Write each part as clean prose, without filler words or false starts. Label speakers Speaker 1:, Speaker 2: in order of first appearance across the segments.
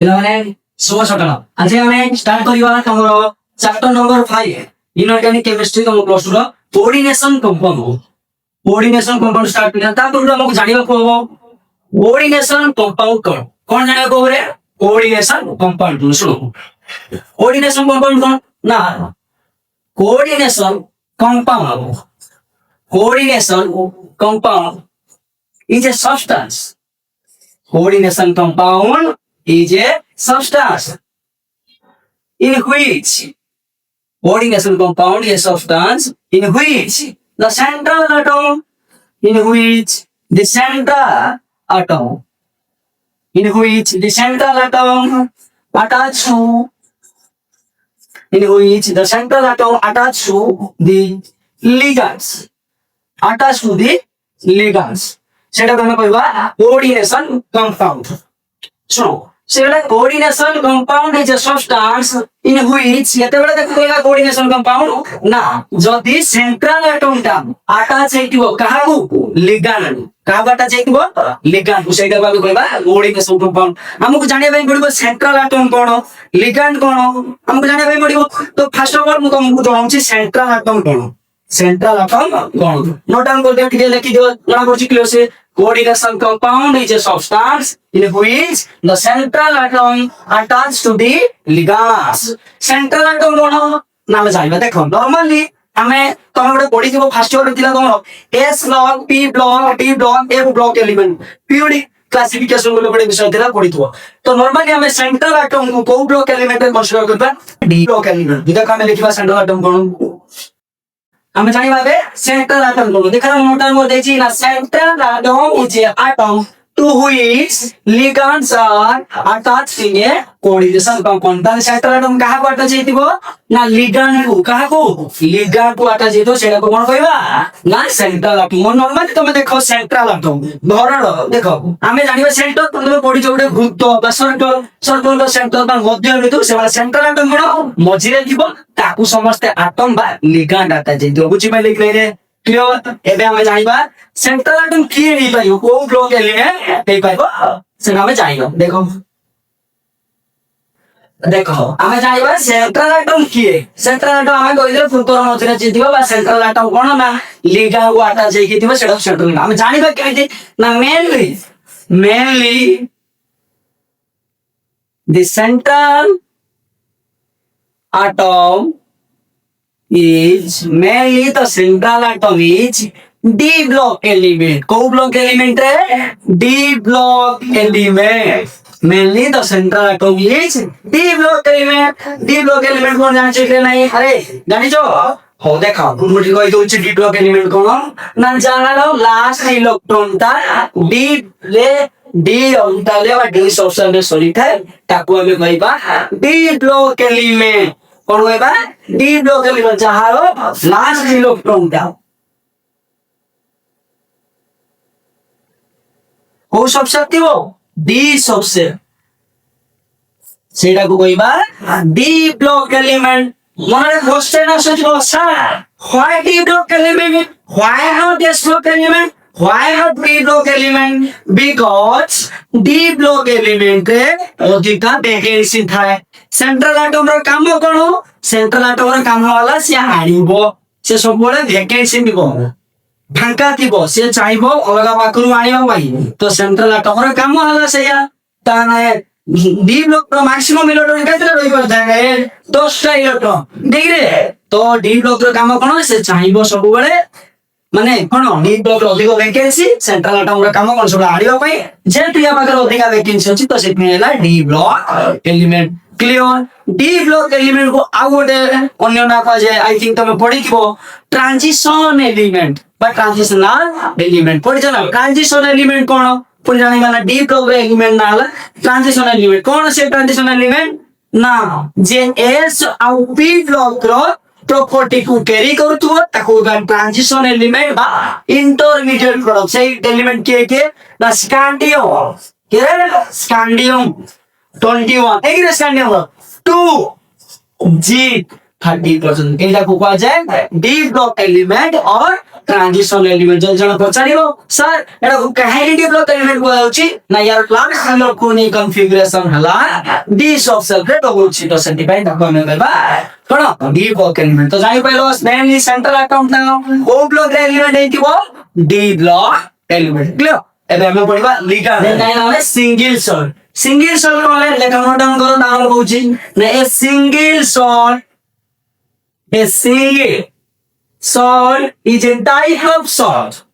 Speaker 1: ପିଲାମାନେ ଶୁଭ ସକାଳ। ଆଜି ଆମେ ଷ୍ଟାର୍ଟ କରିବା ତମର ଚାପ୍ଟର ନମ୍ବର 5 ଇନଅର୍ଗାନିକ କେମିଷ୍ଟ୍ରି ତମ ପ୍ଲସ 2 ର coordination compound. Coordination compound start କରିବା। ତା ପୂର୍ବରୁ ଆମକୁ ଜାଣିବାକୁ ହବ କୋଅର୍ଡିନେସନ କମ୍ପାଉଣ୍ଡ କଣ ଜାଣିବାକୁ ହବ ରେ? କୋଅର୍ଡିନେସନ କମ୍ପାଉଣ୍ଡ ଶୁଣ। କୋଅର୍ଡିନେସନ କମ୍ପାଉଣ୍ଡ କଣ ନା coordination compound is a substance. Coordination compound is a substance in which coordination compound is a substance in which the central atom attached to the ligands সেটা আমরা কইবা কোঅর্ডিনেশন কম্পাউন্ড। শুনো সেটা coordination compound is a substance in which যেতেবেলে দেখো কইবা coordination compound না যদি সেন্ট্রাল অ্যাটমটা আটাচ হেইতিব কাহাকু লিগান্ড কাহাকু আটাচ হেইতিব লিগান্ড সেইটা আমি কইবা কোঅর্ডিনেশন কম্পাউন্ড। আমকু জানিয়া ପାଇଁ পড়িব সেন্ট্রাল অ্যাটম কোন লিগান্ড কোন আমকু জানিয়া ପାଇଁ পড়িব। তো ফার্স্ট অফ অল মু তোমাকু জଣାଉଛି সেন্ট্রাল অ্যাটম কোন। सेंट्रल अटम कौन नोट डाउन कर दियो ठीक लिखि दियो जना पड़छि क्लियर से coordination compound is a substance in which the central atom attached to the ligands. Central atom कोन नाम जाइबा देखो नॉर्मली हमें तमे गोटे पढि दिबो फर्स्ट ईयर दिला कोन S block P block D block F block element periodic classification बोले बड़े विषय दिला पढि दिबो। तो नॉर्मली हमें सेंट्रल अटम को को ब्लॉक एलिमेंट कंसीडर करबा डी ब्लॉक एलिमेंट दिदा हमें लिखिबा सेंट्रल अटम कोन हमें जानिबा बे सेंट्रल एटम को देखा नोट डाउन कर देछि ना central atom is a atom to which ligands are attached in a coordination compound. ता सेंट्रल एटम कहा को अटैच हेतिबो ना लिगैंड को कहा को लिगैंड को अटैच हेतो सेटा को कोन कहबा ना सेंट्रल एटम। नॉर्मली तुम देखो सेंट्रल एटम धरण देखो हमें जानिबा सेंटर तुम पढि जोडे वृत्त बा सर्कल का सेंटर बा मध्य बिंदु से वाला सेंट्रल एटम कोन मझिरे जीवो ताकू समस्त एटम बा लिगैंड अटैच हेतो बुझि पाइले क्लियर क्लियर। एबे हमें जानिबा सेंट्रल एटम की नै पाइयो को ब्लॉक एलिमेंट नै पाइबो सेना हमें जानियो। देखो देखो हमें जानिबा सेंट्रल एटम की सेंट्रल एटम हमें कहि दे फुतोर मझिरे जीतिबो बा सेंट्रल एटम कोन ना लिगैंड को अटैच हेकितिबो सेटा सेंट्रल हमें जानिबा केमिति ना mainly the central atom is D block element। को block element है D block element। mainly the central atom is D block element। D block element कौन जाने चाहिए नहीं अरे जानी जो हो देखा मुझे कोई तो डी ब्लॉक एलिमेंट कौन ना जाना लो लास्ट इलेक्ट्रॉन ता डी ले डी ऑर्बिटल बा डी सोशल में सॉलिड है ताको हमें कहबा डी ब्लॉक एलिमेंट कौन कहबा डी ब्लॉक एलिमेंट जहारो लास्ट इलेक्ट्रॉन ता को सबसे आतिबो डी सबसे सेटा को कहबा D block element. One question answer to sir. Why D block element? Why not S block element? Why not B block element? Because D block element रे अधिका वैकेंसी थाए। सेंट्रल एटम रो काम कोन हो सेंट्रल एटम रो काम वाला से हानिबो से सब बळे वैकेंसी दिबो फांका दिबो से चाइबो अलगा पाखरु आनिबो भाई। तो सेंट्रल एटम रो काम वाला से या ताने डी ब्लॉक रो मैक्सिमम इलेक्ट्रॉन केते रहि परता है 10 टा इलेक्ट्रॉन देख रे। तो डी ब्लॉक रो काम कोन से चाहिबो सब बळे माने कोन डी ब्लॉक रो अधिक वैकेंसी सेंट्रल एटम रो काम कोन सब आडिबा पई जे क्रिया पाकर अधिक वैकेंसी अछि तो सेट मेला D block element clear. D block element को आ गोटे अन्य ना का जे आई थिंक तमे पढिथिबो ट्रांजिशन एलिमेंट बा ट्रांजिशनल एलिमेंट पढि जाना। ट्रांजिशन एलिमेंट कोन पुरी जाने वाला डी ब्लॉक एलिमेंट ना ट्रांजिशन एलिमेंट कौन से ट्रांजिशन एलिमेंट ना जे एस और पी ब्लॉक रो प्रॉपर्टी को कैरी करथुव ताको ट्रांजिशन एलिमेंट बा इंटरमीडिएट प्रोडक्ट से एलिमेंट के ना स्कैंडियम के स्कैंडियम 21 एक स्कैंडियम 2 जी 30%। ଏଇଟାକୁ କୁହାଯାଏ ଡି ବ୍ଲକ ଏଲିମେଣ୍ଟ ଅର ଟ୍ରାନଜିସନ ଏଲିମେଣ୍ଟ। ଯଦି ଜଣ ପଚାରିବ ସାର୍ ଏଟାକୁ କାହିଁକି ଡି ବ୍ଲକ ଏଲିମେଣ୍ଟ କୁହାଯାଉଛି ନା ୟାର ପ୍ଲାଣ୍ଟ ସେଲକୁ ନେଇ କନଫିଗୁରେସନ ହେଲା ଡି ସବ୍ ସେଲରେ ରହୁଛି, ତ ସେଥିପାଇଁ ତାକୁ ଆମେ କହିବା କଣ ଡି ବ୍ଲକ ଏଲିମେଣ୍ଟ। ତ ଜାଣିପାରିଲ ସ୍ନେହଲି ସେଣ୍ଟ୍ରାଲ ଆକାଉଣ୍ଟ ନା କୋଉ ବ୍ଲକ ରେ ଏଲିମେଣ୍ଟ ହେଇଥିବ ଡି ବ୍ଲକ ଏଲିମେଣ୍ଟ। କ୍ଲିୟର। ଏବେ ଆମେ ପଢିବା ଲିଗାଣ୍ଡ। ଆମେ ସିଙ୍ଗଲ ସଲ୍ଟ। सिंगल सॉल्ट कौन है लेखा नोट डाउन करो नाम कहूची ना a single salt is a type of salt.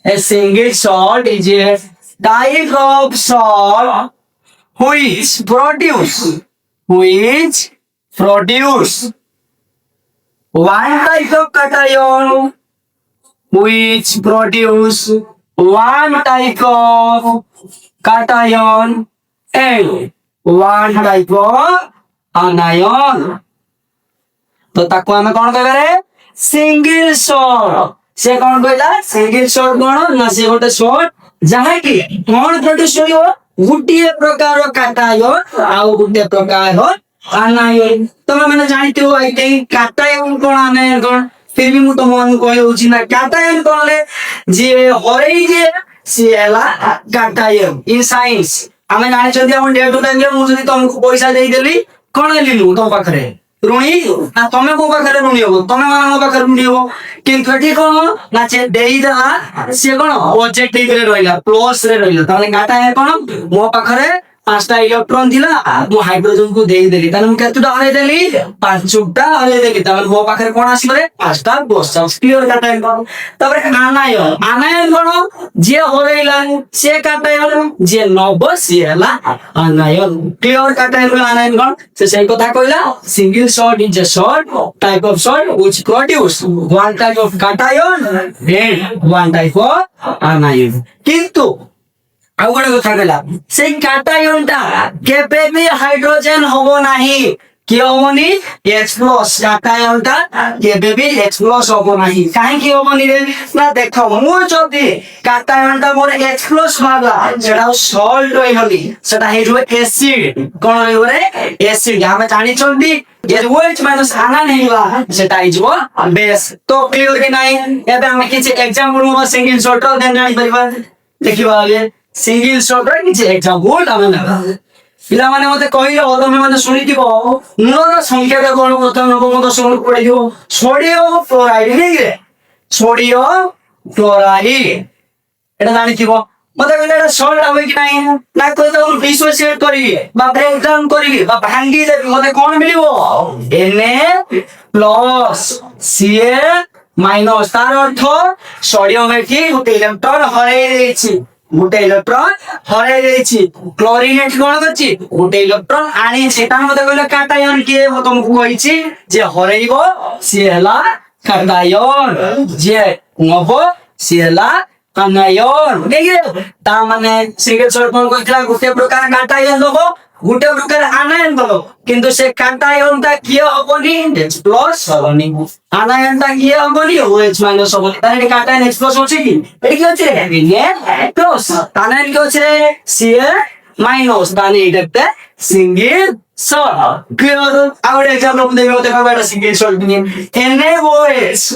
Speaker 1: A single salt is a type of salt which produce one type of cation, which produce one type of cation and one type of anion. तो ताको हमें कौन कह रहे single salt. से कौन कहला single salt कौन ना से गोटे सॉल्ट जहां कि कौन प्रोड्यूस होयो गुटिए प्रकार काटायन आउ गुटे प्रकार आनायन। तमे माने जानिथियो आई थिंक काटायन कोन आनायन कोन फिर भी मु तो मन कहै होची ना काटायन कोन ले जे हरै जे सिएला काटायन इन साइंस आमे जानि छथि हम डे टू टाइम मु जदी तुमको पैसा देई देली कोन लेलु तो पाखरे ऋणी ना तमे को पाखरे ऋणी हो तमे माने को पाखरे ऋणी हो किंतु एठी कोन ना से देई देला से कोन ऑब्जेक्टिव रे रहिला प्लस रे रहिला ताले गाटा है कोन मो पाखरे पांचटा इलेक्ट्रॉन दिला मु हाइड्रोजन को देई देली ताले मु केतुटा हरे देली पांचटा हरे देली ताले मो पाखरे कोन आसीले पांचटा बस क्लियर गाटा है कोन। तबरे आनायन कोन जे होरेला से काटायन जे नब से हला आनायन। क्लियर काटायन आनायन कोन से सही कथा कहला single salt is a salt type of salt which produce one type of cation and one type of anion। किंतु आउ गोटे कथा कहला से cation टा केबे भी हाइड्रोजन होबो नाही कि होबोनी H+ cation टा केबे भी H+ होबो नाही काहे कि होबोनी रे ना देखो मु जदी cation टा मोर H+ भागला सेटा सॉल्ट होई हली सेटा हे जो एसिड कोन होई रे एसिड हम जानि चंदी ये OH माइनस आना नहीं हुआ सेटा इजबो बेस। तो क्लियर कि नाही एबे हम किछ एग्जांपल मो सिंगल सॉल्ट देन जानि परिबा देखिबा आगे सिंगल सॉल्ट रे किछ एग्जांपल आमे ना पिला माने मते कहिलो तमे माने सुनिथिबो नुनर संख्या के कोन प्रथम नबम दशम पढियो सोडियम क्लोराइड नहीं रे सोडियम क्लोराइड एटा जानिथिबो मते कहले सॉल्ट आवे कि नाही ना तो डिसोसिएट करिवि बा ब्रेक डाउन करिवि बा भांगी देबि मते कोन मिलिबो Na+Ca- तार अर्थ सोडियम एठी गोटे इलेक्ट्रॉन हरै देछि गोटे इलेक्ट्रॉन हरै देछि क्लोरीन एठी कोन करछि गोटे इलेक्ट्रॉन आनी सेटा मते कहले काटायन के म तुमको कहिछि जे हरैबो से हला काटायन जे नबो से हला आनायन। देखिए ता माने सिंगल सॉल्ट कोन कहला गोटे प्रकार काटायन दबो गोटे प्रकार आनायन दबो किंतु से काटायन ता किए होबोनी H+ होबोनी आनायन ता किए होबोनी OH- होबोनी तारे काटायन H+ होछि कि एठी कि होछि रे प्लस आनायन कि होछि रे Ca- ताने एटा single salt. Clear. Out example देबो देखो बेटा सिंगल सॉल्ट नि NaOH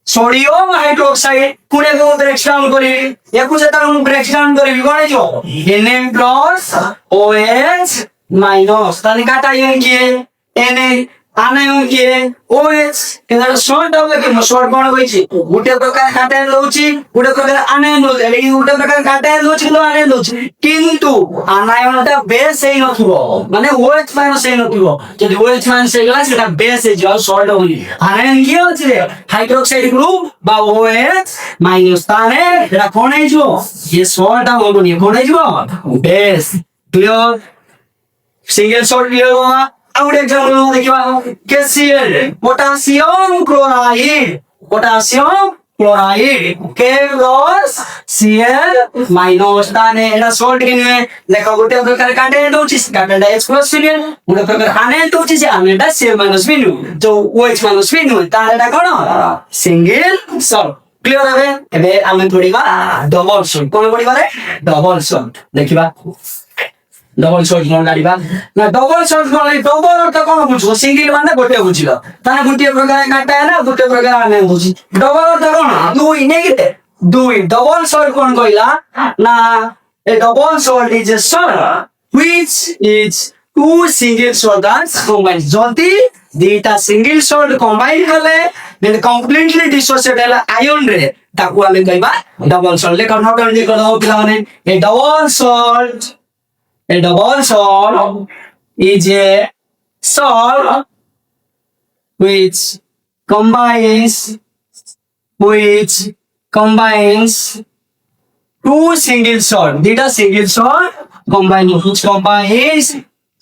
Speaker 1: सोडियम हाइड्रोक्साइड कुने को ब्रेक डाउन करी एकु से ताऊ ब्रेक डाउन करी कोने जो Na+OH- ताने काटायन किए Na आनायन किए OH एटा सॉल्ट होबे कि सॉल्ट कोन होइछि गुटे प्रकार काटायन लउछि गुटे प्रकार आनायन लउछि एली गुटे प्रकार काटायन लउछि लो आनायन लउछि किंतु आनायनटा बेस हेइ नथिबो माने OH- हेइ नथिबो जदि OH- हेइला सेटा बेस हे जो सॉल्ट होई आनायन कि होछि रे हाइड्रोक्साइड ग्रुप बा OH- ताने एटा कोन हे जो ये सॉल्ट होबोनी कोन हे जो base. Clear. Single salt clear होगा। आउट एग्जांपल देखिबा KCl पोटेशियम क्लोराइड K+Cl- ताने एटा सॉल्ट किने देखो गोटे प्रकार काटायन दोछि काटायन H+ फिलियन गोटे प्रकार आनायन दोछि से आनायनटा Cl- बिनु जो OH- बिनु तारेटा कोन सिंगल सॉल्ट। क्लियर है। एबे आमे थोड़ीबा डबल सॉल्ट कोन पडिबा रे डबल सॉल्ट देखिबा ডবল সল্ট কোন কাঢ়িবা না ডবল সল্ট কোন ডবল অর্থ কোন বুঝো সিঙ্গেল মানে গোটে বুঝিল তাহলে গোটে প্রকার কাটা না গোটে প্রকার আনে বুঝি ডবল অর্থ কোন দুই নেগেটিভ দুই ডবল সল্ট কোন কইলা না a double salt is a salt which is two single salts combined যদি দুইটা সিঙ্গেল সল্ট কম্বাইন হলে then completely dissociate হলা আয়ন রে তাকু আমি কইবা ডাবল সল্ট লে কনভার্ট করে দিই করো পিলা মানে a double salt is a salt which combines two single salt দুইটা single salt combines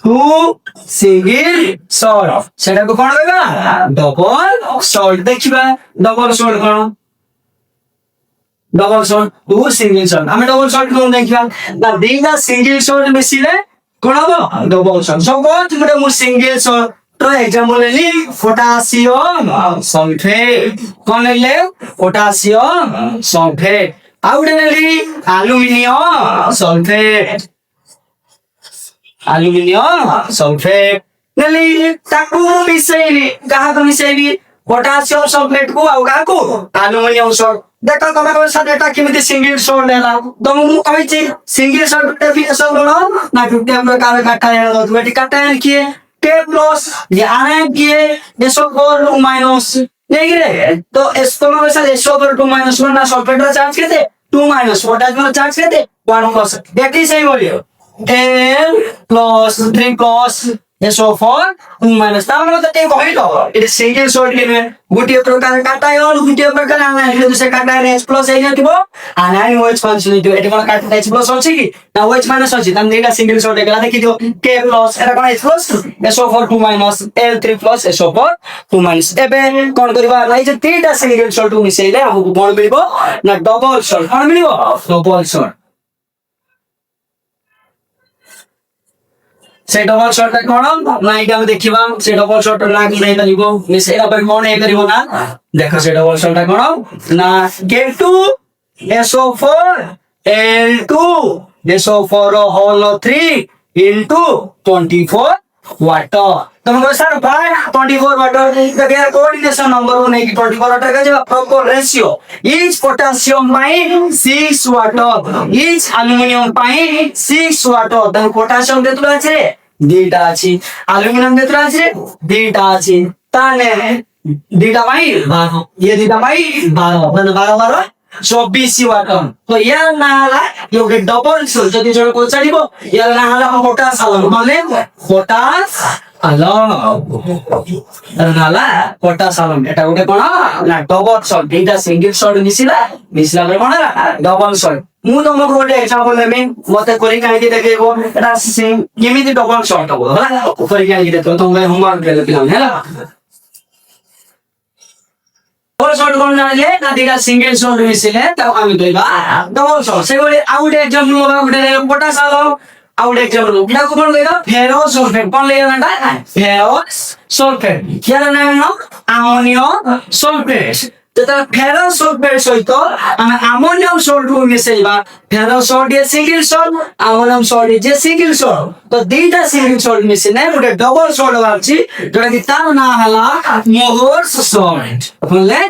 Speaker 1: two single salt সেটা কোন কইবা ডবল সল্ট দেখিবা ডবল সল্ট কোন double salt to single salt আমি ডবল সল্ট কোন দেখিবা না দুইটা সিঙ্গেল সল্ট মিশিলে কোন হবে ডবল সল্ট সবত গুলো মু সিঙ্গেল সল্ট তো एग्जांपल লি পটাশিয়াম সালফেট কোন লে পটাশিয়াম সালফেট আউডেলি অ্যালুমিনিয়াম সালফেট নেলি তাকু মিশাইলি কাহাকে মিশাইলি পটাশিয়াম সালফেট কো আউ কাকু অ্যালুমিনিয়াম সল্ট দেখো তুমি কোন সাথে এটা কিমিতে সিঙ্গেল সল্ট এলা তুমি মু কইছি সিঙ্গেল সল্ট ডেফিনেশন বলো না কিতে আমরা কারে কাটায় না তুমি এটি কাটায় কি K plus ये आना है कि SO4 माइनस नहीं रे तो इसको में वैसा SO4 2 माइनस 1 ना सल्फेट का चार्ज कितने 2 माइनस पोटेशियम का चार्ज कितने 1 प्लस देखिए सही बोलियो L plus 3 plus SO4 2 minus ताऊ ना तो ये वही तो इट सिंगल सॉल्ट के में गुटिया प्रकार काटायन गुटिया प्रकार आनायन जो से काटायन H plus है ना tipo आनायन OH फंक्शन तो एटे कोन काटा H plus होछि कि ना OH माइनस होछि तम देगा सिंगल सॉल्ट एकला देखि दियो K plus एटा कोन H plus SO4 2 minus L3 plus SO4 2 minus एबे कोन करबा नाही जे तीटा सिंगल सॉल्ट मिसेइले हमकु कोन मिलिबो ना डबल सॉल्ट कोन मिलिबो डबल सॉल्ट से डबल सॉल्ट कोन ना इटा हम देखिबा से डबल सॉल्ट लाग नै परिबो मिसेइला पर कोन नै परिबो ना देखो से डबल सॉल्ट कोन ना K2 SO4 L2 SO4 whole 3 into 24 water तुमको सर भाई 24 वाटर का क्या कोऑर्डिनेशन नंबर वो नहीं कि 24 वाटर का जो proper ratio each potassium by 6 water each aluminum by 6 water तो potassium देतुला আছে দুইটা আছে aluminum देतुला আছে দুইটা আছে তাহলে দুইটা বাই 12 ये দুইটা বাই 12 মানে 12 24 वाटर तो यार ना हाला यो के डबल सो যদি জোর কোন চালিব ইয়ার না hala পটাশ আলো মানে পটাশ আলো নালা পটাশ আলো এটা ওকে কোন না ডবল সল্ট এইটা সিঙ্গেল সল্ট মিশিলা করে কোন ডবল সল্ট মু তোমাকে ଗୋଟେ एग्जांपल দেমি মতে করি কাইকি দেখেবো এটা সেম কেমিতি ডবল সল্ট হবো হলা করি কাইকি দেখো তোমরা হোমওয়ার্ক দেলে পিলাম হলা डबल सॉल्ट कोन जाने ना दिगा सिंगल सॉल्ट मिसिले त आमी कइबा डबल सॉल्ट सेगोले आउट एग्जांपल लगा गुटे पोटाश आलो आउट एग्जांपल बिना को कोन कइबा फेरस सल्फेट कोन ले ना फेरस सल्फेट क्या नाम न अमोनियम सल्फेट तो फेरस सल्फेट सहित हम अमोनियम सल्ट को मिसेइबा फेरस सल्ट ये सिंगल सल्ट अमोनियम सल्ट ये सिंगल सल्ट तो दुईटा सिंगल सल्ट मिसिने गुटे डबल सल्ट बाछि जोटा कि तार ना हला मोहर्स सल्ट बोले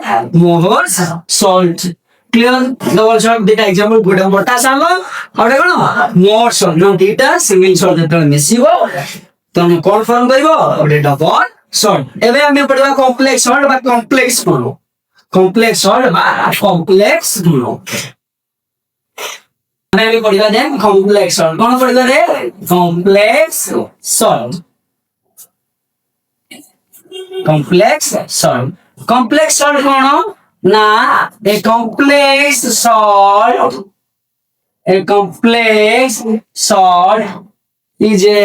Speaker 1: Mohr's Salt clear double Salt दुईटा एग्जांपल गुटे पोटाश आलो और कोन मोहर्स सल्ट नो दुईटा सिंगल सल्ट तो मिसिबो तमे कन्फर्म करिवो गुटे डबल सल्ट एबे हम पढिबा कॉम्प्लेक्स सल्ट बा कॉम्प्लेक्स बोलो कॉम्प्लेक्स सल्ट बा कॉम्प्लेक्स बोलो मैं भी पढ़िबा दे कॉम्प्लेक्स सल्ट कोन पढ़िबा रे कॉम्प्लेक्स सल्ट कॉम्प्लेक्स सल्ट कोन ना a complex Salt is a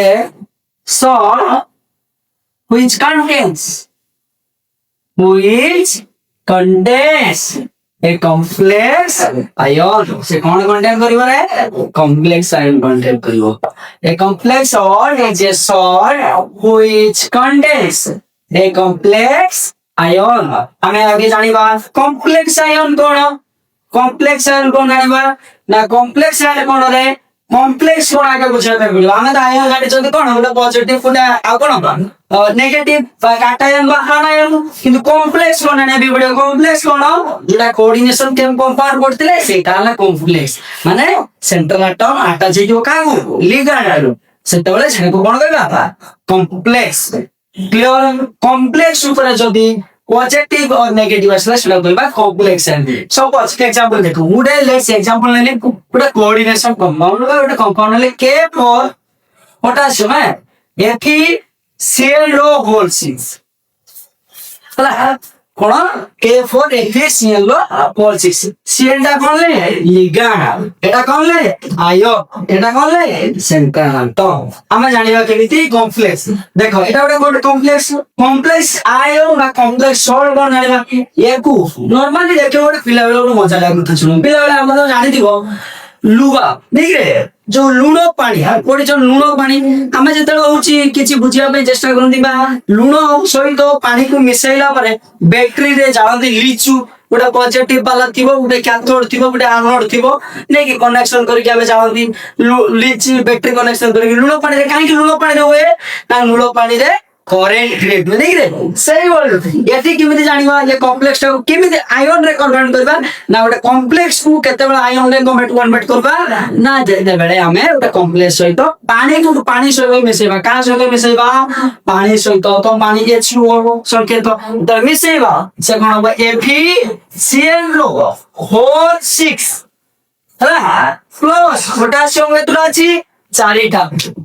Speaker 1: salt which contains a complex ion से कौन कंटेन करिवो रे complex ion कंटेन करिवो a complex salt is a salt which contains a complex ion हमें आगे जानिबा complex ion कोन जानिबा ना complex ion कोन रे complex कोण आगे बुझाते हैं आमे तो आयन गाड़ी चलते कोण गोटे पॉजिटिव कोटे आ कोण नेगेटिव काटायन बा आनायन किंतु कॉम्प्लेक्स कोण ने भी बड़े कॉम्प्लेक्स कोण जेटा कोऑर्डिनेशन केम कंपाउंड करथिले सेटा हला कॉम्प्लेक्स माने सेंट्रल एटम अटैच जो का लिगैंड आरो सेटा बेले से को कोण कहबा कॉम्प्लेक्स क्लियर कॉम्प्लेक्स ऊपर जदी पॉजिटिव और नेगेटिव असला सेटा कहबा कॉम्प्लेक्स है सब अच्छे एग्जांपल देखो गुडे लेट्स एग्जांपल लेले पूरा कोऑर्डिनेशन कंपाउंड गोटे कंपाउंड ले के फॉर पोटेशियम है एफी सीएल रो होल 6 हला कोन के फॉर एफी सीएल रो होल 6 सीएल टा कोन ले लिगैंड एटा कोन ले आयन एटा कोन ले सेंट्रल तो हम जानिबा केमिति कॉम्प्लेक्स देखो एटा गोटे कॉम्प्लेक्स कॉम्प्लेक्स आयन बा कॉम्प्लेक्स सॉल्व कोन जानिबा एकु नॉर्मली देखो गोटे पिला बेला मजा लागुथा सुनो पिला बेला हम तो जानि दिबो लुगा ठीक रे जो लुण पानी कोड़ी जो लुण पानी आमे जेतले होची किछि बुझिया पे चेष्टा करंती बा लुण सहित पानी को मिसाइला परे बैटरी रे जाळंती लिचू गोटे पॉजिटिव वाला थिबो गोटे कैथोड थिबो गोटे एनोड थिबो नै कि कनेक्शन करके आमे जाळंती लिची बैटरी कनेक्शन करके लुण पानी रे काहे कि लुण पानी रे होए ना लुण पानी रे करेंट क्रिएट नै कि रे सही बोल एठी किमिति जानिबा जे कॉम्प्लेक्स टा किमिति आयन रे कन्वर्ट करबा ना गोटे कॉम्प्लेक्स को केते बेला आयन रे कन्वर्ट करबा ना जे बेले हमें गोटे कॉम्प्लेक्स सहित पानी को पानी सहित मिसेबा का सहित मिसेबा पानी सहित तो पानी H2O संकेत तो मिसेबा से कोन होबा FeCl रो होल 6 हला प्लस पोटेशियम केतरा अछि चारिटा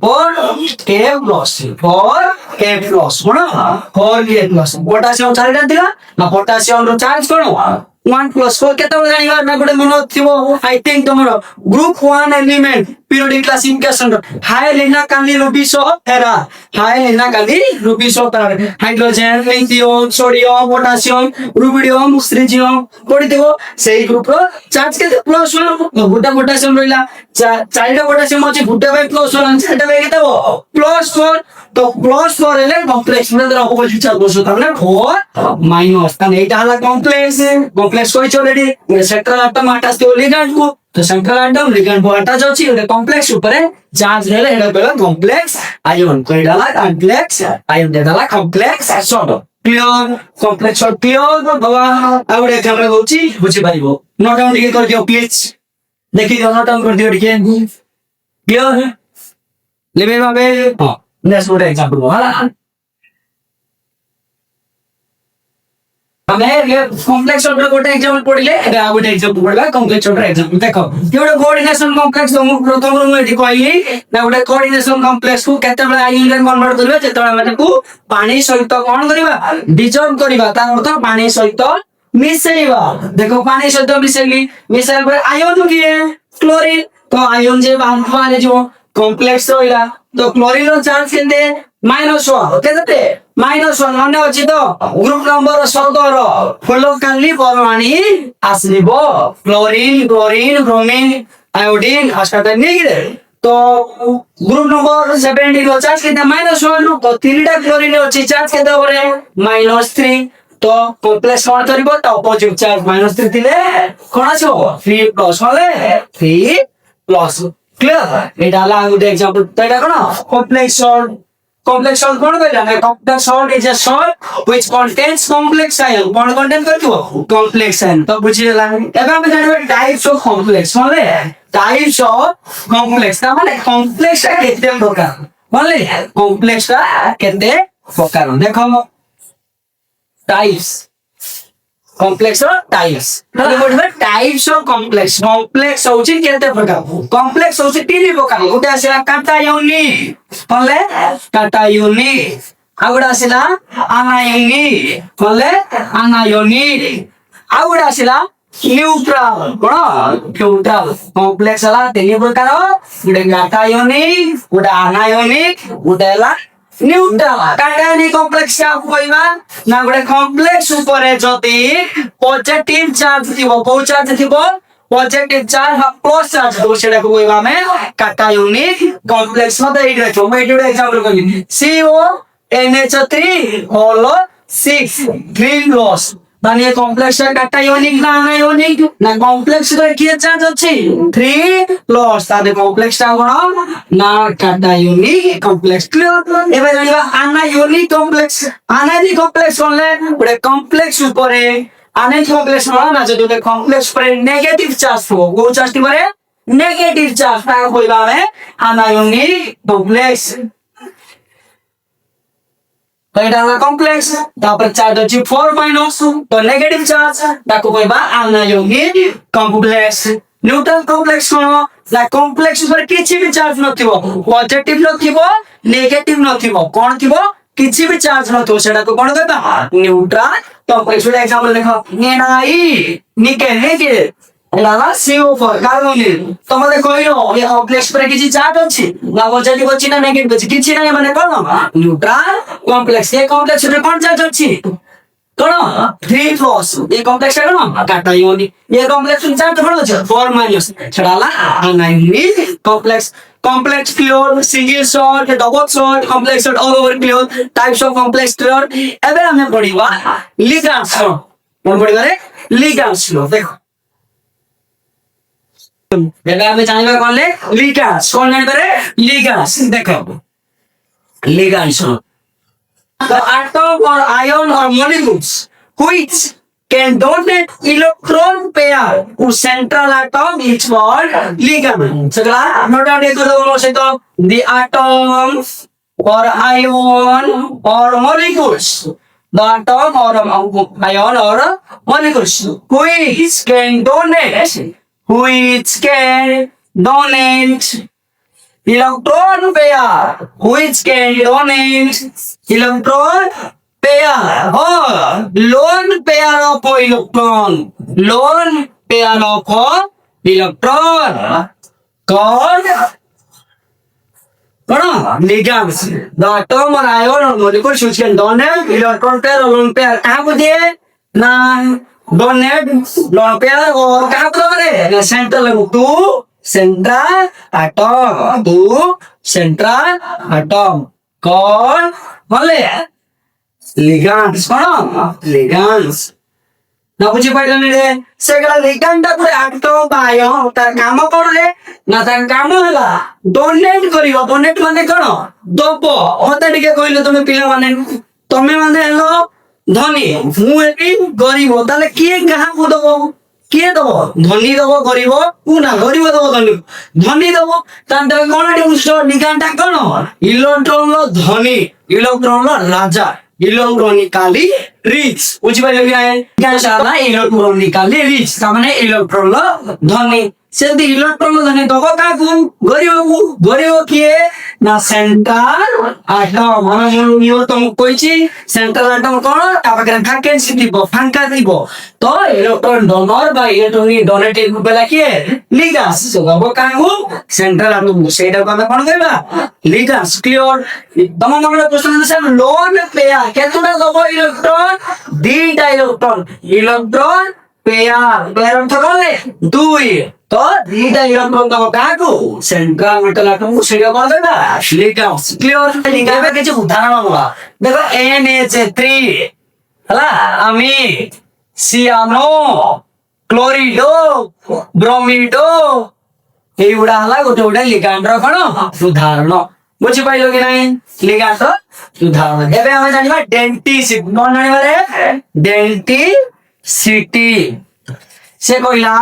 Speaker 1: और के प्लस और के प्लस कोन और के प्लस पोटेशियम चारिटा दिला ना पोटेशियम रो चार्ज कोन 1 प्लस 4 केते जानिबा ना गोटे मन थिबो आई थिंक तमरो ग्रुप 1 एलिमेंट पीरियोडिक क्लासिफिकेशन हाई लेना काली रुबिसो हेरा हाई लेना काली रुबिसो तार hydrogen lithium sodium potassium rubidium स्ट्रिजियम कोडी देबो सेही ग्रुप रो चार्ज के प्लस 1 गोटा पोटेशियम रहिला चारिटा पोटेशियम अछि गुटे बाय प्लस 1 चारिटा बाय केते प्लस 4 तो प्लस 4 हेले कॉम्प्लेक्स में दर अपोजिट चार्ज बसो ताने 4 माइनस ताने एटा हला कॉम्प्लेक्स कोइ ऑलरेडी सेंट्रल एटम अटैच तो लिगैंड को तो सेंट्रल एटम लिगैंड को अटैच अछि ओटे कॉम्प्लेक्स ऊपर चार्ज हेले हेडा बेला कॉम्प्लेक्स आयन कोइडाला कॉम्प्लेक्स आयन देडाला कॉम्प्लेक्स सॉर्ट क्लियर कॉम्प्लेक्स और क्लियर बाबा आउडे कैमरा होची बुझि पाइबो नोट डाउन टिके कर दियो प्लीज देखि दियो नोट डाउन कर दियो टिके क्लियर है लेबे बाबे हां नेक्स्ट गोटे एग्जांपल हला हमें ये कॉम्प्लेक्स ऑर्डर गोटे एग्जांपल पढिले एबे आ गोटे एग्जांपल पढला कॉम्प्लेक्स ऑर्डर एग्जांपल देखो गोटे कोऑर्डिनेशन कॉम्प्लेक्स तो प्रथम रो एठी कहली ना गोटे कोऑर्डिनेशन कॉम्प्लेक्स को केते बेला आयन रे कन्वर्ट करबे जेतबेला माने को पानी सहित कोन करबा डिजॉल्व करबा ता अर्थ पानी सहित मिसेइबा देखो पानी सहित मिसेइल पर आयन की है क्लोरीन तो आयन जे बांधवाले जो कॉम्प्लेक्स होइला तो क्लोरीन रो चार्ज केते -1 केते -1 माने अछि तो ग्रुप नंबर 17 फुल काली परमाणु आसलिबो क्लोरीन क्लोरीन ब्रोमीन आयोडीन आस्काटा नेगिरे तो ग्रुप नंबर 17 रो चार्ज केते -1 तो तीनटा क्लोरीन अछि चार्ज केते होरे -3 तो कॉम्प्लेक्स कोन करबो तो अपोजिट चार्ज -3 दिले कोन आछो 3 प्लस होले 3 प्लस क्लियर एटा ला गुड एग्जांपल तेटा कोन complex salt कोन कहला ना complex salt is a salt which contains complex ion कोन कंटेन करथिबो complex ion तो बुझिला एबे हम जानबे टाइप्स ऑफ complex माने टाइप्स ऑफ complex ता माने complex ता केते प्रकार माने complex ता केते प्रकार देखो टाइप्स कॉम्प्लेक्स और टाइप्स मतलब बोलबे टाइप्स ऑफ कॉम्प्लेक्स कॉम्प्लेक्स होची केते प्रकार कॉम्प्लेक्स होची तीन प्रकार गोटे आसीला काटायोनिक बोले काटायोनिक आगुडा आसीला अनायोनिक बोले अनायोनिक आगुडा आसीला न्यूट्रल कोन न्यूट्रल कॉम्प्लेक्स वाला तीन प्रकार गोटे काटायोनिक गोटे अनायोनिक गोटे ला न्यूट्रल काटायोनिक कॉम्प्लेक्स का कोइबा ना गोटे कॉम्प्लेक्स ऊपर जति पॉजिटिव चार्ज थिबो बहु चार्ज थिबो पॉजिटिव चार्ज प्लस चार्ज तो सेटा को कोइबा में काटायोनिक कॉम्प्लेक्स मते एइ देखो मैं एटा एग्जांपल करनी CO NH3 होलो 6 3 प्लस তাহলে কমপ্লেক্স একটা ইউনিক না আনাইনিক না কমপ্লেক্স রে কি চার্জ আছে 3 প্লাস তাহলে কমপ্লেক্সটা কোন না একটা ইউনিক কমপ্লেক্স ক্লিয়ার এবার জানিবা আনাইনিক কমপ্লেক্স হলে ওটা কমপ্লেক্স উপরে আনাইনিক কমপ্লেক্স না যদি ওটা কমপ্লেক্স উপরে নেগেটিভ চার্জ হবে ও চার্জটি পারে নেগেটিভ চার্জ তাকে কইবা আমি আনাইনিক কমপ্লেক্স এটা হলো কমপ্লেক্স তারপর চার্জ হচ্ছে 4 মাইনাস তো নেগেটিভ চার্জ তাকে কইবা আনাইনিক কমপ্লেক্স নিউট্রাল কমপ্লেক্স কোন না কমপ্লেক্স উপরে কিছু भी চার্জ নথিব পজিটিভ নথিব নেগেটিভ নথিব কোন থিব কিছু भी চার্জ নথিব সেটাকে কোন কইবা নিউট্রাল কমপ্লেক্স এর एग्जांपल দেখো Ni নিকেল নিকেল এটা CO4 কার্বনের তোমাদের কইলো এই কমপ্লেক্স উপরে কিছু চার্জ আছে না পজিটিভ আছে না নেগেটিভ আছে কিছু নাই মানে কোন নিউট্রাল কমপ্লেক্স এই কমপ্লেক্স এর কোন চার্জ আছে কোন 3 প্লাস এই কমপ্লেক্স এর নাম কাটা ইউনিট এই কমপ্লেক্স এর চার্জ কত আছে 4 মাইনাস ছড়ালা anionic complex clear single salt double salt complex salt all over clear types of complex clear এবে আমি পড়িবা লিগ্যান্ডস কোন পড়িবা রে লিগ্যান্ডস দেখো এবে আমি জানিবা করলে লিগ্যান্ডস কোন জানিবারে লিগ্যান্ডস দেখো লিগ্যান্ডস the atom or ion or molecules which can donate electron pair to central atom is called ligand. Segala note down itu dulu seto the atom or ion or molecules. The atom or ion or molecules which can donate electron pair which can donate electron pair or lone pair of electron called ligands. The atom or ion or molecule which can donate electron pair or lone pair कहाँ को दिए ना donate lone pair और कहाँ को दे central central atom called বলে ligands কোন ligands না বুঝি পাইলেন রে সেগুলা লিগ্যান্ডটা করে আটম বা আয়ন তার কাম করলে না তার কাম হলা ডোনেট করিব ডোনেট মানে কোন দব হতে টিকে কইলে তুমি পিলা মানে তুমি মানে হলো ধনী মু এটি গরিব তাহলে কি কাহাকু দব কিଏ ଦବ ଧନୀ ଦବ ଗରିବ କୁ ନା ଗରିବ ଦବ ଧନୀ ଧନୀ ଦବ ତାହେଲେ କଣ ଏଠି ଉତ୍ସ ନିଗାଣ୍ଡା କଣ ଇଲେକ୍ଟ୍ରନର ଧନୀ ଇଲେକ୍ଟ୍ରନର ରାଜା ଇଲେକ୍ଟ୍ରୋନିକାଲି ରିଚ୍ ବୁଝିପାରିଲେ କି ନାହିଁ ଇଲେକ୍ଟ୍ରୋନିକାଲି ରିଚ୍ ତାମାନେ ଇଲେକ୍ଟ୍ରନର ଧନୀ ସେମିତି ଇଲେକ୍ଟ୍ରନ ଧନୀ ଦବ କାହାକୁ ଗରିବ କିଏ ନା ସେଣ୍ଟ୍ରାଲ ଆଟମ ମୁଁ ତମକୁ କହିଛି ସେଣ୍ଟ୍ରାଲ ଆଟମ କଣ ତା ପାଖରେ ଭ୍ୟାକେନ୍ସି ଥିବ ଫାଙ୍କା ଥିବ ତ ଇଲେକ୍ଟ୍ରନ ଡୋନର ବା ଇଲେକ୍ଟ୍ରୋନିକ ଡୋନେଟିଭ ବେଲା କିଏ লিগ্যান্ডস দବ କାହାକୁ ସେଣ୍ଟ୍ରାଲ ଆଟମ ସେଇଟାକୁ ଆମେ କଣ କହିବା লিগ্যান্ডস କ୍ଲିୟର ତମ ମନରେ ପ୍ରଶ୍ନ ଅଛି ଲୋନ୍ ପେୟାର କେତେଟା ଦବ ଇଲେକ୍ଟ୍ରନ ଦିଟା ଇଲେକ୍ଟ୍ରନ ପେୟାର ଅର୍ଥ କଣ ଦୁଇ तो दीटा इलेक्ट्रॉन दबो काकू सेंट्रल मेटल एटम को सीधा कर देना लिग्यान्स क्लियर लिग्यान्स के কিছু উদাহরণ হলো দেখো NH3 হলা अमीन सियानो क्लोरिडो ब्रोमिडो এইগুড়া হলা গোটে গোটে লিগ্যান্ড র কোন উদাহরণ বুঝি পাইলো কি নাই লিগ্যান্ড র উদাহরণ এবে আমি জানিবা ডেন্টিসিটি কোন জানিবা রে ডেন্টিসিটি से कहला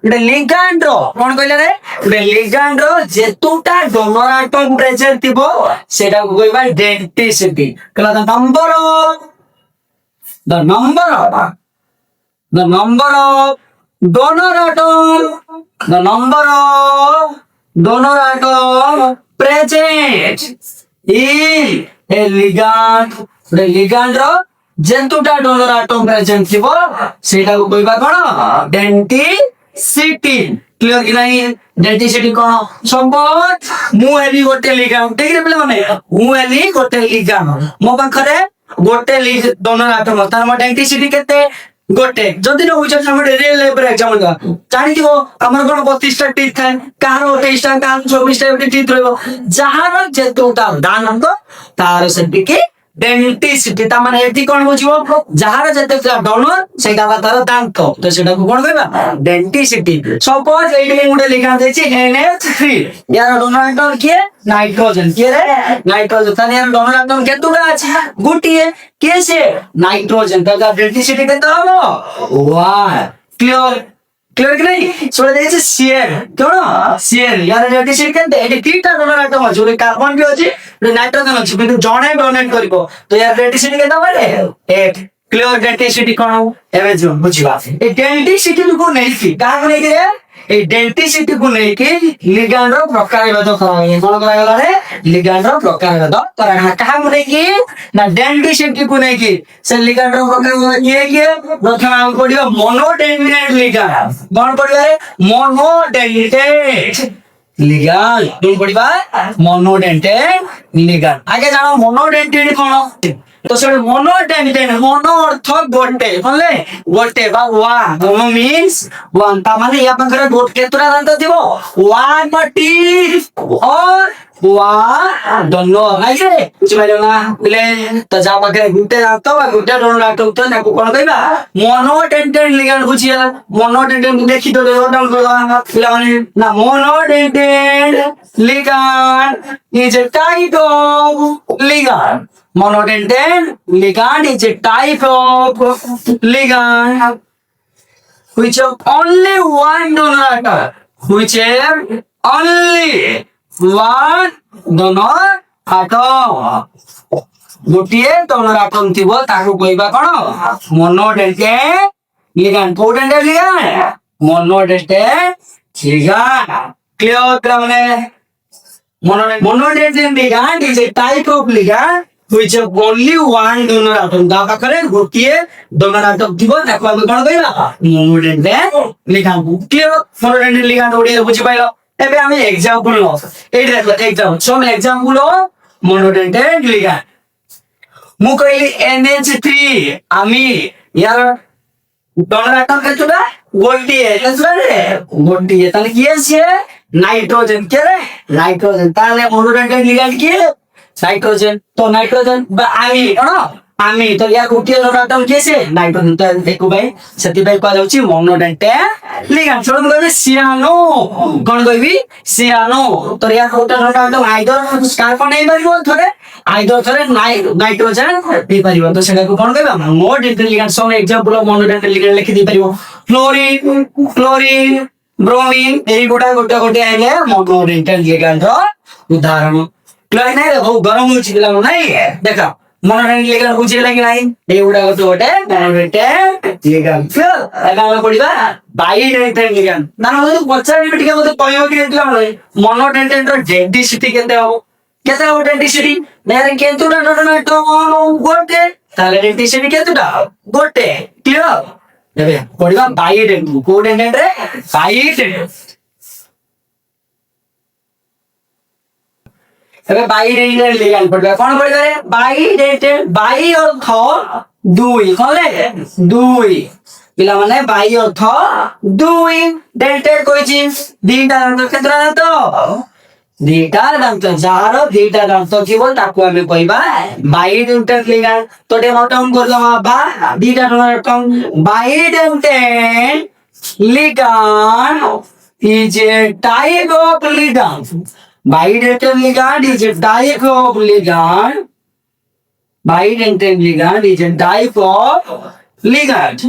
Speaker 1: ଗୋଟେ লিগ্যান্ড কোন কইলা রে ଗୋଟେ লিগ্যান্ড যেতুটা ডোনর আটম প্রেজেন্ট থিব সেটা কইবা ডেন্টিসিটি কলা the number of donor atom present in a ligand যেতুটা ডোনর আটম প্রেজেন্ট থিব সেটা কইবা কোন ডেন্টিসিটি ক্লিয়ার কি নাই ডেন্টিসিটি কোন সম্পদ মু হেলি গোটে লিগ্যান্ড ঠিক রে মানে মু হেলি গোটে লিগ্যান্ড মো পাখরে গোটে ডোনর আটম তার মানে ডেন্টিসিটি কেতে गोटे जदि न होइछ हमरे रियल लाइफ रे एग्जाम दा जानि दिबो हमर कोन 32 टा टीथ थाए कार 28 टा कार 24 टा टीथ रहबो जहार जेतोटा दान तो तार सेटिके ଡେଣ୍ଟିସିଟି ତା ମାନେ ଏଠି କଣ ବୁଝିବ ଯାହାର ଯେତେ ଡନର ସେଇଟା ହେଲା ତାର ଦାନ୍ତ ତ ସେଟାକୁ କଣ କହିବା ଡେଣ୍ଟିସିଟି ସପୋଜ ଏଇଠି ଗୋଟେ ଲେଖା ଦେଇଛି NH3 यार ଡୋନର ଆଟମ କିଏ ନାଇଟ୍ରୋଜେନ କିଏ ରେ ନାଇଟ୍ରୋଜେନ ତାହେଲେ यार ଡୋନର ଆଟମ କେତେଟା ଅଛି ଗୋଟିଏ କିଏ ସେ ନାଇଟ୍ରୋଜେନ ତାର ଡେଣ୍ଟିସିଟି କେତେ ହବ 1 କ୍ଲିୟର क्लियर कि नहीं सोले देखिए शेयर कौन शेयर यार डेंटिसिटी केते एटी तीटा डोनर आइटम अछि ओरे कार्बन भी अछि ओरे नाइट्रोजन अछि किंतु जणे डोनेट करबो तो यार डेंटिसिटी केते बारे 8 क्लियर डेंटिसिटी कोन एबे जो बुझिबा ए डेंटिसिटी को नै की का को नै के ए डेंटिसिटी को नै के लिगांड रो प्रकारभेद कराय कोन करायला रे लिगांड रो प्रकारभेद कराय का को नै की ना डेंटिसिटी को नै की से लिगांड रो प्रकारभेद किए प्रथम हम पडियो मोनोडेंटेट लिगांड कौन पढ़िबा रे मोनोडेंटेट लिगांड कौन पढ़िबा मोनोडेंटेट लिगांड आगे जानो मोनोडेंटेट कोन तो से मोनोडेंटेट मोनो अर्थ गोटे बोले गोटे बा वा मोनो मींस वन ता माने या पंखरे गोट केतरा दांत दिबो वन टी और वा दोनो आइजे बुझिबाइलो ना बोले तो जा पाखे गुटे दांत बा गुटे दोनो दांत तो ताको कोन कहबा मोनोडेंटेट लिगांड बुझिया मोनोडेंटेट देखि तो पिला माने ना monodentate ligand is a type of ligand monodentate ligand is a type of ligand which have only one donor atom which have only one donor atom गोटिए donor atom थिबो ताकू कहबा कोन monodentate ligand potentate ligand monodentate ligand clear माने monodentate ligand is a type of ligand which have only one donor atom दा पाखरे गोटिए donor atom थिबो ताको हम कोन कहबा monodentate ligand clear monodentate ligand ओडी बुझि पाइलो एबे हम एग्जांपल लो ए देखो एग्जांपल सम एग्जांपल लो monodentate ligand मु कहली NH3 आमी यार donor atom केतुडा गोटिए केतुडा गोटिए ताले किए छे नाइट्रोजन के रे नाइट्रोजन ताले monodentate ligand के नाइट्रोजन तो नाइट्रोजन आमी कोन आमी तो या गोटिए donor atom के छे नाइट्रोजन तो देखो भाई सेति भाई को जाउची monodentate ligand छोड़ कहबे सियानो कोन कहबी सियानो तो या गोटिए donor atom आइदर कार्बन नै परिबो थोरे आइदर थोरे नाइट्रोजन दे परिबो तो सेटा को कोन कहबा monodentate ligand some example of monodentate ligand लिखि दे परिबो फ्लोरीन क्लोरीन ब्रोमीन एई गोटा गोटा गोटे आइले monodentate ligand रो उदाहरण क्लियर नै रे गरम होछि दिला नै देखा monodentate ligand बुझिला कि नै एई गोटा गोटे monodentate ligand फिर एला पडिबा bidentate ligand ना हम पचारि बिटिका मते कहयो कि दिला नै monodentate रो डेंसिटी केते हो केते हो डेंसिटी नेरे केतुडा डोनर आटम गोटे ताले डेंसिटी केतुडा गोटे क्लियर एबे पडिबा bidentate कोडेंटेट रे bidentate एबे बाइडेंटेट लिगांड पड़बे कोन पड़बे रे बाइडेंटेट बाइ अर्थ दुई कहले दुई पिला माने बाइ अर्थ दुई डेंटेट कोइछि दीटा दांत केतरा दांत दीटा दांत जार दीटा दांत थिबो ताकू हमें कहबा बाइडेंटेट लिगांड तो डे मटम करलमा बा दीटा दांत bidentate ligand is a type of ligand bidentate ligand is a type of ligand bidentate ligand is a type of ligand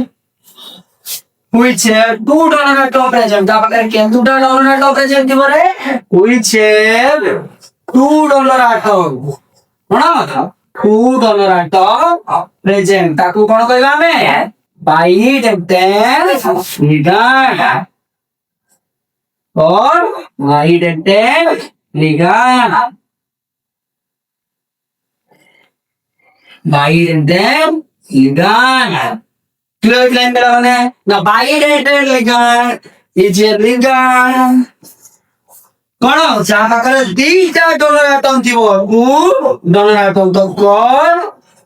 Speaker 1: which have two donor atom present ता पाकर के two donor atom present थिबो रे which have two donor atom cone two donor atom present ताकू कोन कहबा हमें bidentate ligand और bidentate ligand bidentate ligand clear line मेरा बने ना bidentate ligand is a ligand कोन जा पाकर दीटा डोनर आटम थिबो उ डोनर आटम तो कोन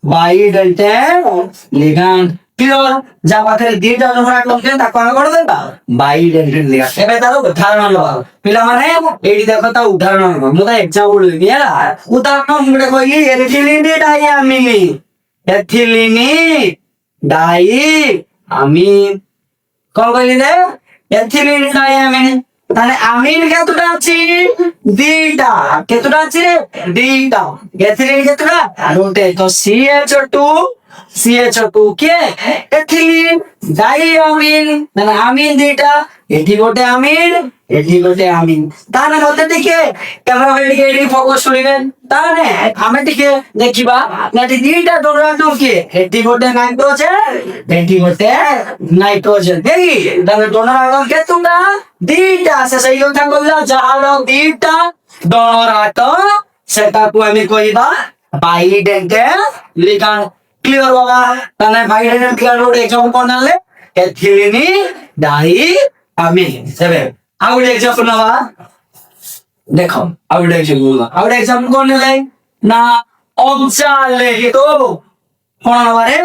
Speaker 1: bidentate ligand କ୍ଲିୟର ଯାହା ପାଖରେ ଦିଟା ଡୋନର ଆଟମ୍ ଥାଏ ତାକୁ ଆମେ କଣ ଦେବା ବାଇଡେଣ୍ଟେଡ ଲିଗାଣ୍ଡ। ଏବେ ତାର ଉଦାହରଣ ନେବା ପିଲାମାନେ ଏଇଠି ଦେଖ ତା ଉଦାହରଣ ନେବା ମୁଁ ତା ଏକ୍ସାମ୍ପଲ ଦେବି ହେଲା। ଉଦାହରଣ ମୁଁ ଗୋଟେ କହିଲି ଏଥିଲିନ ଡାଇଆମିନ ଏଥିଲିନ ଡାଇଆମିନ କଣ କହିଲି ରେ ଏଥିଲିନ ଡାଇଆମିନ তাহলে আমিন কতটা আছে দুইটা কতটা আছে দুইটা এথিলিন কতটা দুটো তো CH2 কে এথিলিন ডাইআমিন মানে আমিন দুইটা এটি গোটে আমিন এটি গোটে আমিন তাহলে মধ্যে দিকে ক্যামেরা দিকে এটি ফোকাস করিবেন তাহলে আমি দিকে দেখিবা নাটি দুইটা ডোনাটম কে এটি গোটে নাইট্রোজেন এটি গোটে নাইট্রোজেন দেখি তাহলে ডোনাটম কে তোমরা দুইটা আছে সেই কথা কইলা যার দুইটা ডোনাটম সেটাকে আমি কইবা বাইডেন্টেড লিগ্যান্ড ক্লিয়ার বাবা তাহলে বাইডেন্টেড লিগ্যান্ড এর এক্সাম্পল কোন আনলে এথিলিন ডাইআমিন সেবে আউট এক্সাম্পল নাও দেখো আউট এক্সাম্পল কোন নেলে না অবজালেক্টো কোন নারে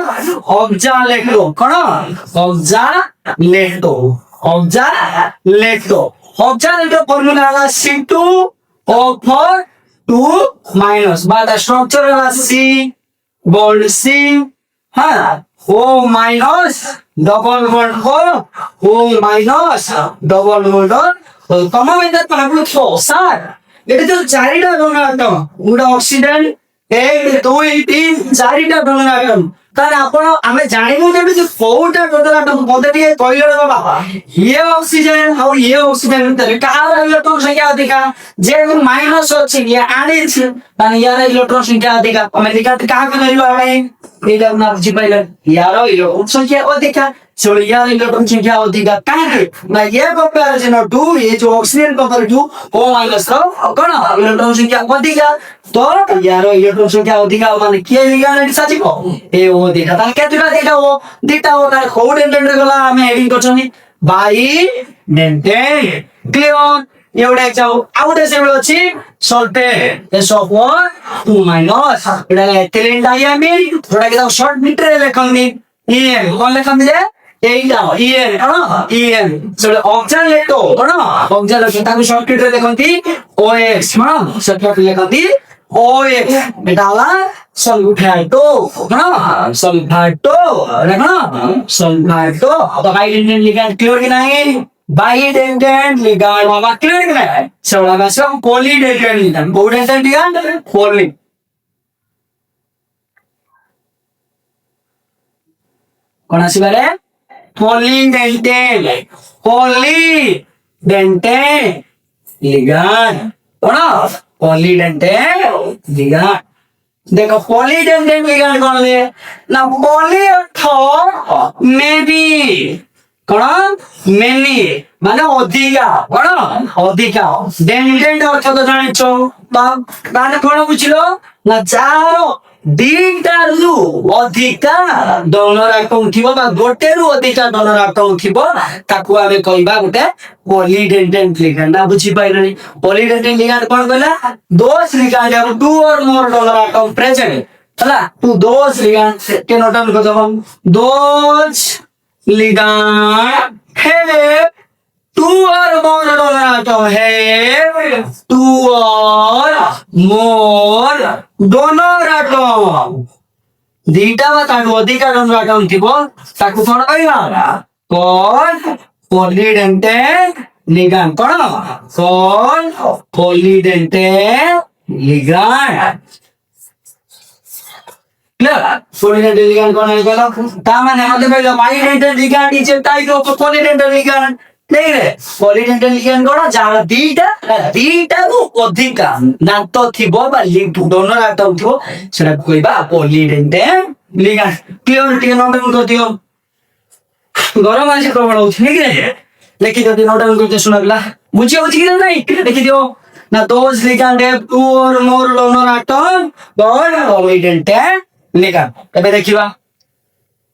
Speaker 1: অবজালেক্টো কোন অবজালেক্টো ফর্মুলা হলো C2O4 2 minus বা the structure হলো C bond C হ্যাঁ O minus double bond O minus double bond common method পাবো তো স্যার এটা তো চারিটা ডোনাটম গুড অক্সিডেন 1 2 3 চারিটা ডোনাটম তাহলে ଆପଣ ଆମେ ଜାଣିବୁ ଯେମିତି ଯେ କୋଉଟା ଡୋନାଟମ ମତେ ଟିକେ କହିଲେ ବାବା ଇଏ ଅକ୍ସିଜେନ ଆଉ ଇଏ ଅକ୍ସିଜେନ ଭିତରେ କାହାର ଇଲେକ୍ଟ୍ରନ ସଂଖ୍ୟା ଅଧିକା ଯେ ମାଇନସ ଅଛି ଇଏ ଆଣିଛି ତାହେଲେ ୟାର ଇଲେକ୍ଟ୍ରନ ସଂଖ୍ୟା ଅଧିକା ଆମେ ଲିଗାଣ୍ଡ କାହାକୁ ଧରିବା ଆମେ ଏଇଟା ନା ବୁଝିପାଇଲେ ୟାର ଇଲେକ୍ଟ୍ରନ ସଂଖ୍ୟା ଅଧିକା So यार इलेक्ट्रॉन संख्या अधिका काहे ना ये कंपैरिजन टू ये जो oxygen compare to O minus रो कोन इलेक्ट्रॉन संख्या अधिका तो यार इलेक्ट्रॉन संख्या अधिका माने के लिगान साजिबो ए ओ देखा ता केतुरा दिटा ओ ना कोडेंटेड गला हमें हेडिंग करछनी बाइडेंटेड क्लियर एवढे जाऊ आउटे सेवळ अछि सल्फेट SO4 2 माइनस एडा एथिलीन डाइआमिन थोड़ा के शॉर्ट मीटर लेखनी EN कोन लेखनी जे এইটা EN EN সেটা অক্সালেটো না অক্সালেটো তাকে শর্টকাটে লেখନ୍ତି OX না শর্টকাটে লেখନ୍ତି OX এটা হলো সলফেটো না সলফেটো না সলফেটো তো বাইডেন্টেড লিগ্যান্ড ক্লিয়ার কি নাই বাইডেন্টেড লিগ্যান্ড বাবা ক্লিয়ার কি নাই সেটা আছে পলিডেন্টেড লিগ্যান্ড পলিডেন্টেড লিগ্যান্ড পলি কোন আসিবারে পলিডেন্টেড লিগ্যান্ড কোন পলিডেন্টেড লিগ্যান্ড देखो पॉलीडेंटेड लिग्যান্ড কোন লে না পলি অর্থ মেবি কোন মেনি মানে অধিকা কোন অধিকা ডেন্টেড অর্থ তো জানিছো মানে কোন বুঝিলো না যার দিটারু অধিকা ডোনাটম থিবো বা গোটেরু অধিকা ডোনাটম থিবো তাকু আমি কইবা গোটে পলিডেন্টেড লিগ্যান্ড বুঝি পাইলনি পলিডেন্টেড লিগ্যান্ড কোন কইলা दोस लिग्যান্ड have two or more डोनाटम present हला तू दोस लिग्যান্ড के नोटन को जब दोस लिग्যান্ड have two or more डोनाटम have two or more डोनाटम दिटा বা তার অধিক ডোনাটম থিবো তাকু কোন কইবা কোন পলিডেন্টেড লিগ্যান্ড কোন polydentate ligand clear polydentate ligand কোন হলো তার মানে আমাদের বললো bidentate ligand is a type of polydentate ligand ঠিক আছে পলিডেন্টেড লিগ্যান্ড কোন যারা দিটারু অধিকা নাতো থিবো বা লিঙ্ক ডোনাটম থিবো সেটা কইবা পলিডেন্টেড লিগ্যান্ড ক্লিয়ার টিকে নোট ডাউন করে দিও গরম আছে প্রবল হচ্ছে ঠিক আছে লিখি দিও নোট ডাউন করতে শোনাগলা বুঝিও বুঝি কি নাই লিখি দিও না those ligand have two or more donor atom but polydentate ligand এবে দেখিবা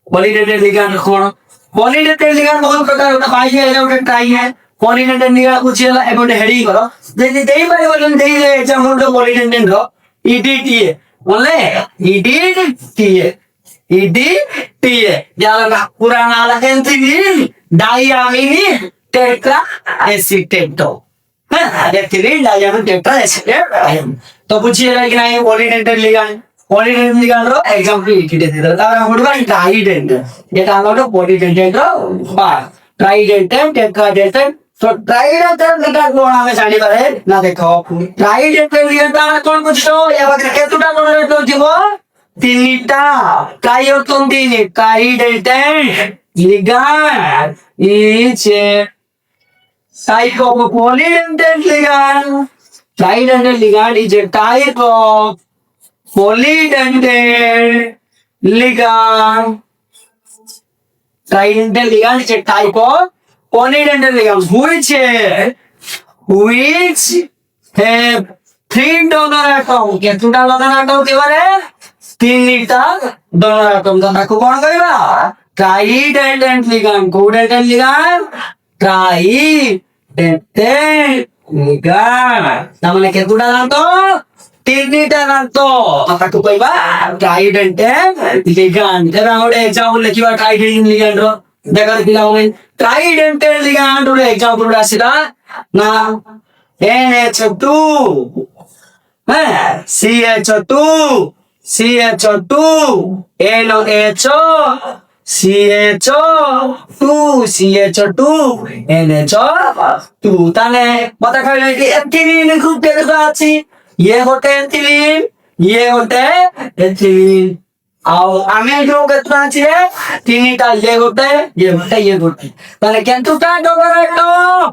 Speaker 1: পলিডেন্টেড লিগ্যান্ড কোন पॉलीडेंटेड लिग्যান্ড बहुत प्रकार होता है ये एरा उठे ट्राई है पॉलीडेंटेड लिग्যান্ড कुछला एबोटे हेडिंग करो जे देई पारे बोलन देई जे एग्जांपल तो पॉलीडेंटेड रो EDTA बोले EDTA EDTA. Jalan kurang ala ethylene diamine tetra acetate. ethylene diamine tetra acetate. तो पूछिए कि नहीं पॉलीडेंटल लिगांड पॉलीडेंटल लिगांड रो एग्जांपल लिखिते दिला তাহলে আমরা ট্রাইডেন্ট যেটা আমরা পলিডেন্টের বা ট্রাইডেন্ট টেট্রাডেন্ট তো ট্রাইডেন্টের যেটা কোন আমি জানি পারে না দেখো ট্রাইডেন্টের লিগান্ডটা কোন বুঝছো এবার কতটা কোন দিব তিনটা ট্রাইওটন দিন Trident ligand is type of a polydentate ligand. Tridentate ligand is a type of polydentate ligand. Tridentate ligand is a type of polydentate ligand which have three donor atom. কেতুটা donor atom কি পারে তিনটা donor atom তাকে কোন কইবা tridentate ligand codentate ligand tridentate ligand তাহলে কেতুটা জানতো তিনটা জানতো তাকে কইবা tridentate ligand এরা ওরে एग्जांपल লিখিবা tridentate ligand র দেখা দিলাম আমি tridentate ligand র एग्जांपल আসিলা না NH2 CH2 CH2 NO CH2 CH2 NH2 তাহলে কথা কইলে কি এথিলিন খুব দেখা আছে ये होते एथिलीन ये होते एथिलीन आओ আমি जो কেতনা আছে তিনটা ये होते তাহলে কেতুটা ডোনার অ্যাটম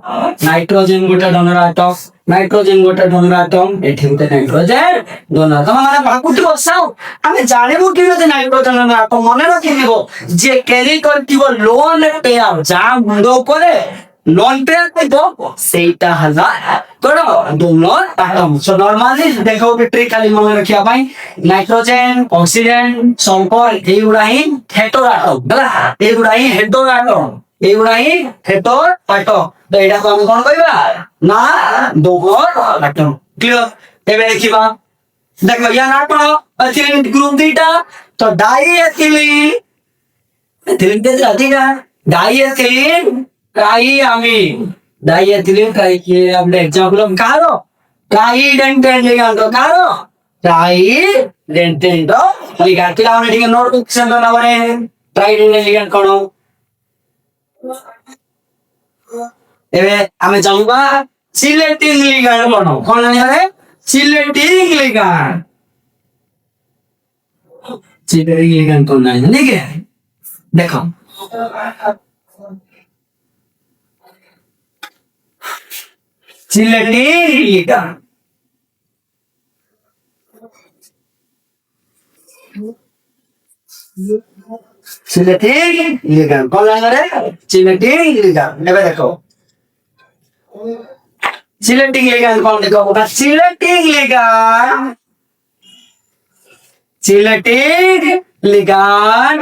Speaker 1: নাইট্রোজেন গোটা ডোনার অ্যাটম নাইট্রোজেন গোটা ডোনার অ্যাটম এটি হতে নাইট্রোজেন ডোনার তোমরা মানে ভাগুটি বসাও আমি জানিবো কি হতে নাইট্রোজেন ডোনার অ্যাটম মনে রাখি নিব যে ক্যারি করতিব লোন পেয়ার যা মুন্ড করে লোন পেয়ার কইব সেইটা হলা কোন ডোনার অ্যাটম সো নরমালি দেখো ট্রিক খালি মনে রাখিয়া পাই নাইট্রোজেন অক্সিজেন সালফার এইগুলা হি হেটেরো অ্যাটম বলা এইগুলা হি হেটেরো অ্যাটম এইগুলা হি হেটেরো অ্যাটম তো এটা কোন কোন কইবা না ডোনার অ্যাটম ক্লিয়ার এবে দেখিবা দেখো ইয়া না পড়ো এথিলিন গ্রুপ দুইটা তো ডাই এথিলিন এথিলিন তে জাতিগা ডাই এথিলিন ट्राइअमीन डाइएथिलीन ट्राई के हमने एग्जांपल हम कारो ट्राइडेंटेट लिगांड तो कारो ट्राइडेंटेट लिगांड तो हमने ठीक है नोटबुक से तो ना बने ट्राइडेंटेट लिगांड कौन हो एवे हमें जाऊँगा सिलेक्टिंग लिगांड कौन है यारे सिलेक्टिंग लिगांड लिगांड कौन है ठीक है देखो सिलेक्टिंग लिगांड सिलेक्टिंग लिगांड कौन है रे सिलेक्टिंग लिगांड नेबे देखो सिलेक्टिंग लिगांड कौन देखो बोला selecting ligand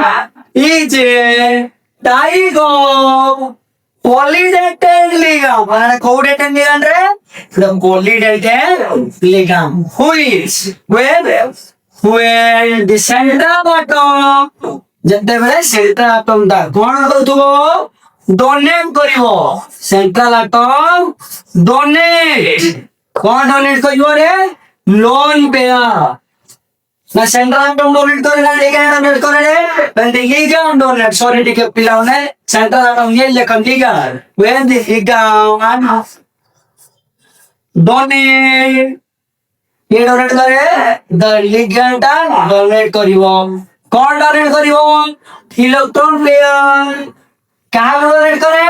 Speaker 1: is a type of polydentate ligand মানে codentate ligand রে the polydentate ligand which when the central atom যেতেବେଳେ central atom টা কোন করুଥିବ donate କରିବ central atom donate কোন donate କରିବ রে lone pair ना सेंट्रल एटम डोनेट करे ना लिगैंड डोनेट करे रे when the ligand donate sorry ठीक पिलाउने सेंट्रल एटम ये लेखन ligand when the ligand donate ये डोनेट करे the ligand टा डोनेट करिवो कोन डोनेट करिवो इलेक्ट्रॉन पेयर कहाँ डोनेट करे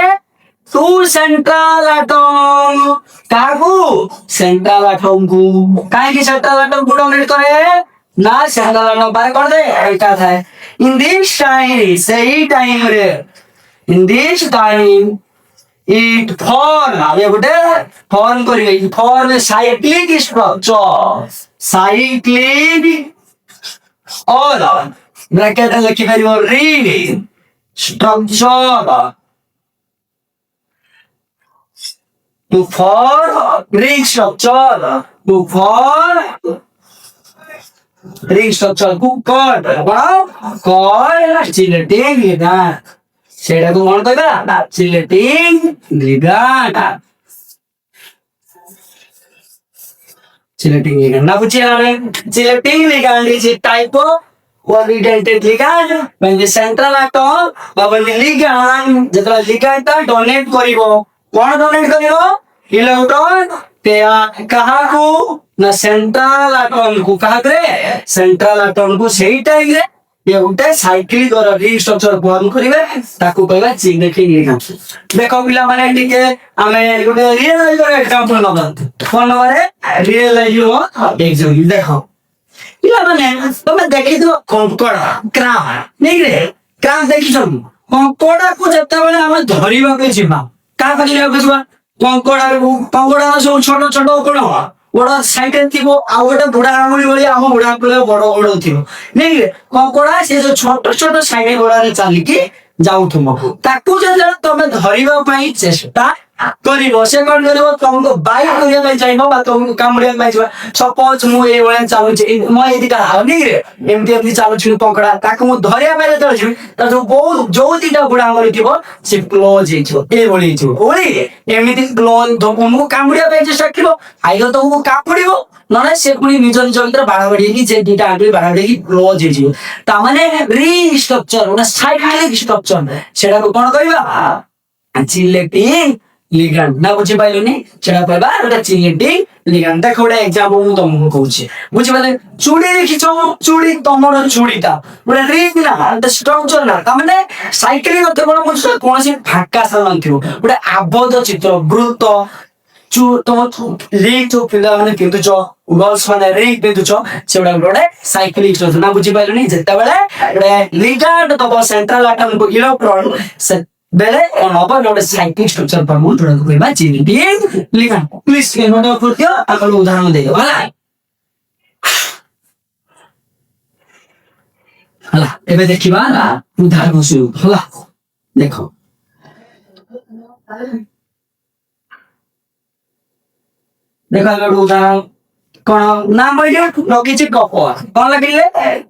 Speaker 1: टू सेंट्रल एटम काकू सेंट्रल एटम को काहे की सेंट्रल एटम को डोनेट करे ना सेंट्रल एटम बारे कर दे ऐसा था इन दिस टाइम सही टाइम रे in this time it form ये बोले फॉर्म करिए फॉर्म साइक्लिक स्ट्रक्चर साइक्लिक और ब्रैकेट में लिखी करियो री structure to form ring structure to form ring structure ku called chelating ligand. সেটাকে মনে করবে chelating ligand. Chelating ligand. না বুঝছি না chelating ligand is a type of coordinated ligand when the central atom বা when the ligand যেটা ligandটা donate করিব কোন donate করিব ইলেকট্রন କାହାକୁ ନା ସେଣ୍ଟ୍ରାଲ ଆଟମ୍ କୁ କାହାରେ ସେଣ୍ଟ୍ରାଲ ଆଟମ୍ କୁ ସେଇ ଟାଇମ୍ ରେ ये ଗୋଟେ ସାଇକ୍ଲିକ ରିଷ୍ଟ୍ରକ୍ଚର ଫର୍ମ କରିବେ ତାକୁ କହିବା ଜିନେଟିକ ଲିଗାଣ୍ଡ। ଦେଖ ପିଲାମାନେ ଟିକେ ଆମେ ଗୋଟେ ରିଏଲ ଲାଇଫ ର ଏକ୍ସାମ୍ପଲ ନବା କଣ ନବାରେ ରିଏଲ ଲାଇଫ ର ଏକ୍ସାମ୍ପଲ ଦେଖ ପିଲାମାନେ ତମେ ଦେଖିଥିବ କଙ୍କଡା କ୍ରାବ ନେଇରେ କ୍ରାବ ଦେଖିଛନ୍ତି କଙ୍କଡାକୁ ଯେତେବେଳେ ଆମେ ଧରିବାକୁ ଯିବା କାହା ଧରିବାକୁ ଯିବା କଙ୍କଡା ସବୁ ଛୋଟ ଛୋଟ କଣ ବଡ ସାଇକେଲ ଥିବ ଆଉ ଗୋଟେ ବୁଢା ଆଙ୍ଗୁଳି ଭଳି ଆମ ବୁଢା ଆଙ୍ଗୁଳି ବଡ ବଡ ଥିବ ନାଇଁ କଙ୍କଡା ସେ ଯୋଉ ଛୋଟ ଛୋଟ ସାଇକେଲ ଗୁଡାରେ ଚାଲିକି ଯାଉଥିବ ତାକୁ ଯେତେବେଳେ ତମେ ଧରିବା ପାଇଁ ଚେଷ୍ଟା କରିବ ସେ କଣ କରିବ ତମକୁ ବାଇଟ କରିବା ପାଇଁ ଚାହିଁବ ବା ତମକୁ କାମୁଡିବା ପାଇଁ ଯିବ ସପୋଜ ମୁଁ ଏଇଭଳିଆ ଚାଲୁଛି ମୋ ଏଇ ଦିଟା ନାଇଁରେ ଏମିତି ଏମିତି ଚାଲୁଛି କଙ୍କଡା ତାକୁ ମୁଁ ଧରିବା ପାଇଁ ଯେତେବେଳେ ଯିବି ତା ଯୋଉ ଦିଟା ବୁଢା ଆଙ୍ଗୁଳି ଥିବ ସେ କ୍ଲୋଜ ହେଇଯିବ ଏଇଭଳି ହେଇଯିବ ଓଳି ଏମିତି କ୍ଲୋଜ ତମକୁ କାମୁଡିବା ପାଇଁ ଚେଷ୍ଟା କରିବ ଆଇଦର ତମକୁ କାମୁଡିବ ନହେଲେ ସେ ପୁଣି ନିଜ ନିଜ ଭିତରେ ବାଡାବାଡି ହେଇକି ସେ ଦିଟା ଆଙ୍ଗୁଳି ବାଡାବାଡି ହେଇକି କ୍ଲୋଜ ହେଇଯିବ ତାମାନେ ରିଷ୍ଟ୍ରକ୍ଚର ଗୋଟେ ସାଇକ୍ଲିକ ଷ୍ଟ୍ରକ୍ଚର ସେଟାକୁ କଣ କହିବା ଜିଲେଟିଂ ligand ନା ବୁଝି ପାଇଲନି ସେଟା କହିବା ଗୋଟେ ଜିଲେଟିଂ ligand ଦେଖ ଗୋଟେ ଏକ୍ସାମ୍ପଲ ମୁଁ ତମକୁ କହୁଛି ବୁଝିପାରିଲେ ଚୁଡି ଦେଖିଛ ଚୁଡି ତମର ଚୁଡିଟା ଗୋଟେ ରିଙ୍ଗ ନା ଗୋଟେ ଷ୍ଟ୍ରକ୍ଚର ନା ତାମାନେ ସାଇକ୍ଲିକ ଅର୍ଥ କଣ ବୁଝୁଛ କୌଣସି ଫାଙ୍କା ସ୍ଥାନ ନଥିବ ଗୋଟେ ଆବଦ୍ଧ ଚିତ୍ର ବୃତ୍ତ ତମ ରିଙ୍ଗ ଯୋଉ ପିଲାମାନେ ପିନ୍ଧୁଛ ଗର୍ଲସ ମାନେ ରିଙ୍ଗ ପିନ୍ଧୁଛ ସେଗୁଡା ଗୋଟେ ସାଇକ୍ଲିକ ଷ୍ଟ୍ରକ୍ଚର ନା ବୁଝିପାରିଲନି ଯେତେବେଳେ ଗୋଟେ ligand ଦବ ସେଣ୍ଟ୍ରାଲ ଆଟମ୍ କୁ ଇଲେକ୍ଟ୍ରନ बेले और ऊपर नोट साइक्लिक स्ट्रक्चर पर मूल थोड़ा कोई बात चीज नहीं लिखा प्लीज के नोट ऑफ करते हो अगर उदाहरण देगा भला हला एबे देखिबा उदाहरण शुरू हला देखो देखो अगर उदाहरण कोन नाम बोलियो लगिछि कपर कोन लगिले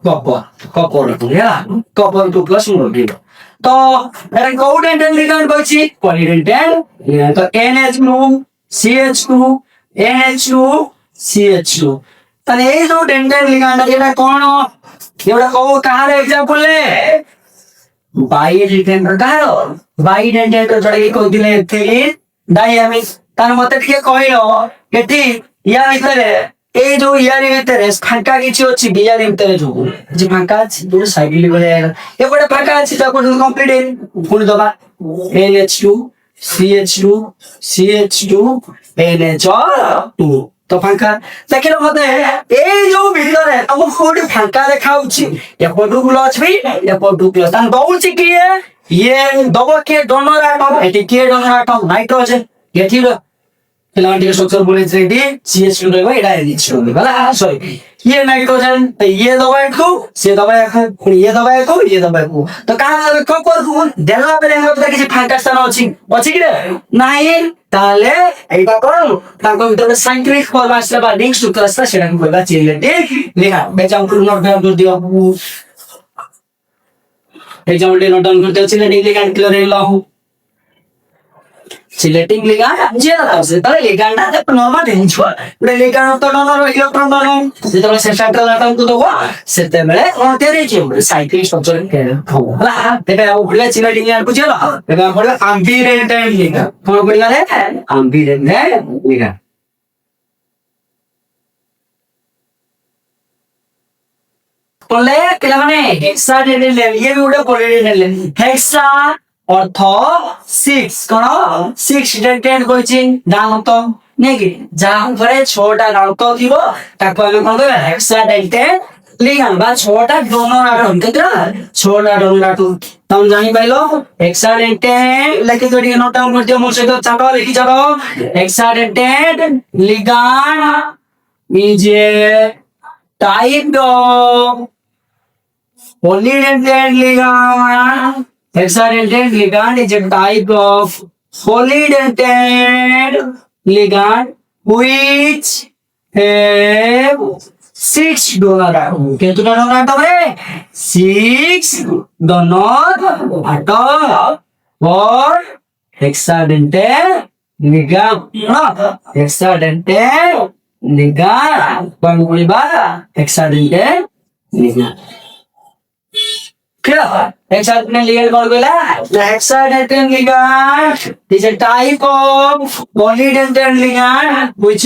Speaker 1: कपर ହେଲା कपर 2 प्लस लगिलो तो एरा कोडेंटल लिगांड कहछि कोलिडेंटल तो NH2 CH2 NH2 CH2 तने ए जो डेंटल लिगांड एटा कोन एटा को कहार एग्जांपल ले बाइडेंटल कहार बाइडेंटल तो जडे को दिले एथिलिन डायमिक्स तार मते टिके कहिलो एठी या भितरे ए जो यारी भितरे फांका किछि अछि बियारी भितरे जो जे फांका अछि दो साइड ले ए बडे फांका अछि ताको कंप्लीट पुनी दबा NH2 CH2 CH2 NH2 तो फांका देखिलो मते ए जो भितरे हमको कोडी फांका देखाउछि एपडु प्लस भी एपडु प्लस तान दउछि कि ये दबो के डोनर आटम एटी के डोनर आटम नाइट्रोजन एठी फिलामेंट स्ट्रक्चर बोले जेडी CH2 रहबा एडा NH2 होला सॉरी ये नाइट्रोजन ये दबाए को से दबाए को ये दबाए को तो कहां दबाए कपर को देला बेले हम तो किछि फांका स्थान अछि कि नाही ताले एटा कोन ताको भीतर साइक्लिक फॉर्म आसला बा लिंक स्ट्रक्चर आसला सेटा को कहबा जिलेटिक लिखा एग्जांपल नोट डाउन कर दियो एग्जांपल नोट डाउन करते जिलेटिक लिगैंड क्लियर हेला जिलेटिक लिगैंड जे ना से ताले लिगैंड आ नॉर्मल रेंज पर बे लिगैंड तो नॉर्मल इलेक्ट्रॉन दोनो जेतबे सेंट्रल एटम को दबो सेते बेले on तेरे जे साइक्लिक स्ट्रक्चर के होला तेबे आ उडले जिलेटिक लिगैंड बुझिलो तेबे हम पडला एम्बिवेलेंट लिगैंड कोन पडला रे एम्बिवेलेंट लिगैंड पले पिला माने हेक्साडेडेन ये भी उडे पॉलीडेडेन हेक्सा अर्थ 6 कोन 6 डेंटेन कोइछि दांत नै कि जाम परे 6 टा दांत थिबो ताको हम कोन कहबा हेक्साडेंटेन लिगैंड बा 6 टा डोनर आटम केतरा 6 टा डोनर आटम तम जानि पाइलो हेक्साडेंटेन लेके जोडी नोट डाउन कर दियो मोर सहित चाटो लिखि जाडो hexadentate ligand is a type of polydentate ligand hexadentate ligand is a type of polydentate ligand which have 6 donor atom. Ketuta donor atom re? 6 donor atom. For hexadentate ligand. Hexadentate ligand. Kung ba? Hexadentate ligand. Clear? Hexadentate ligand कौन बोला? The hexadentate ligand is a type of polydentate ligand which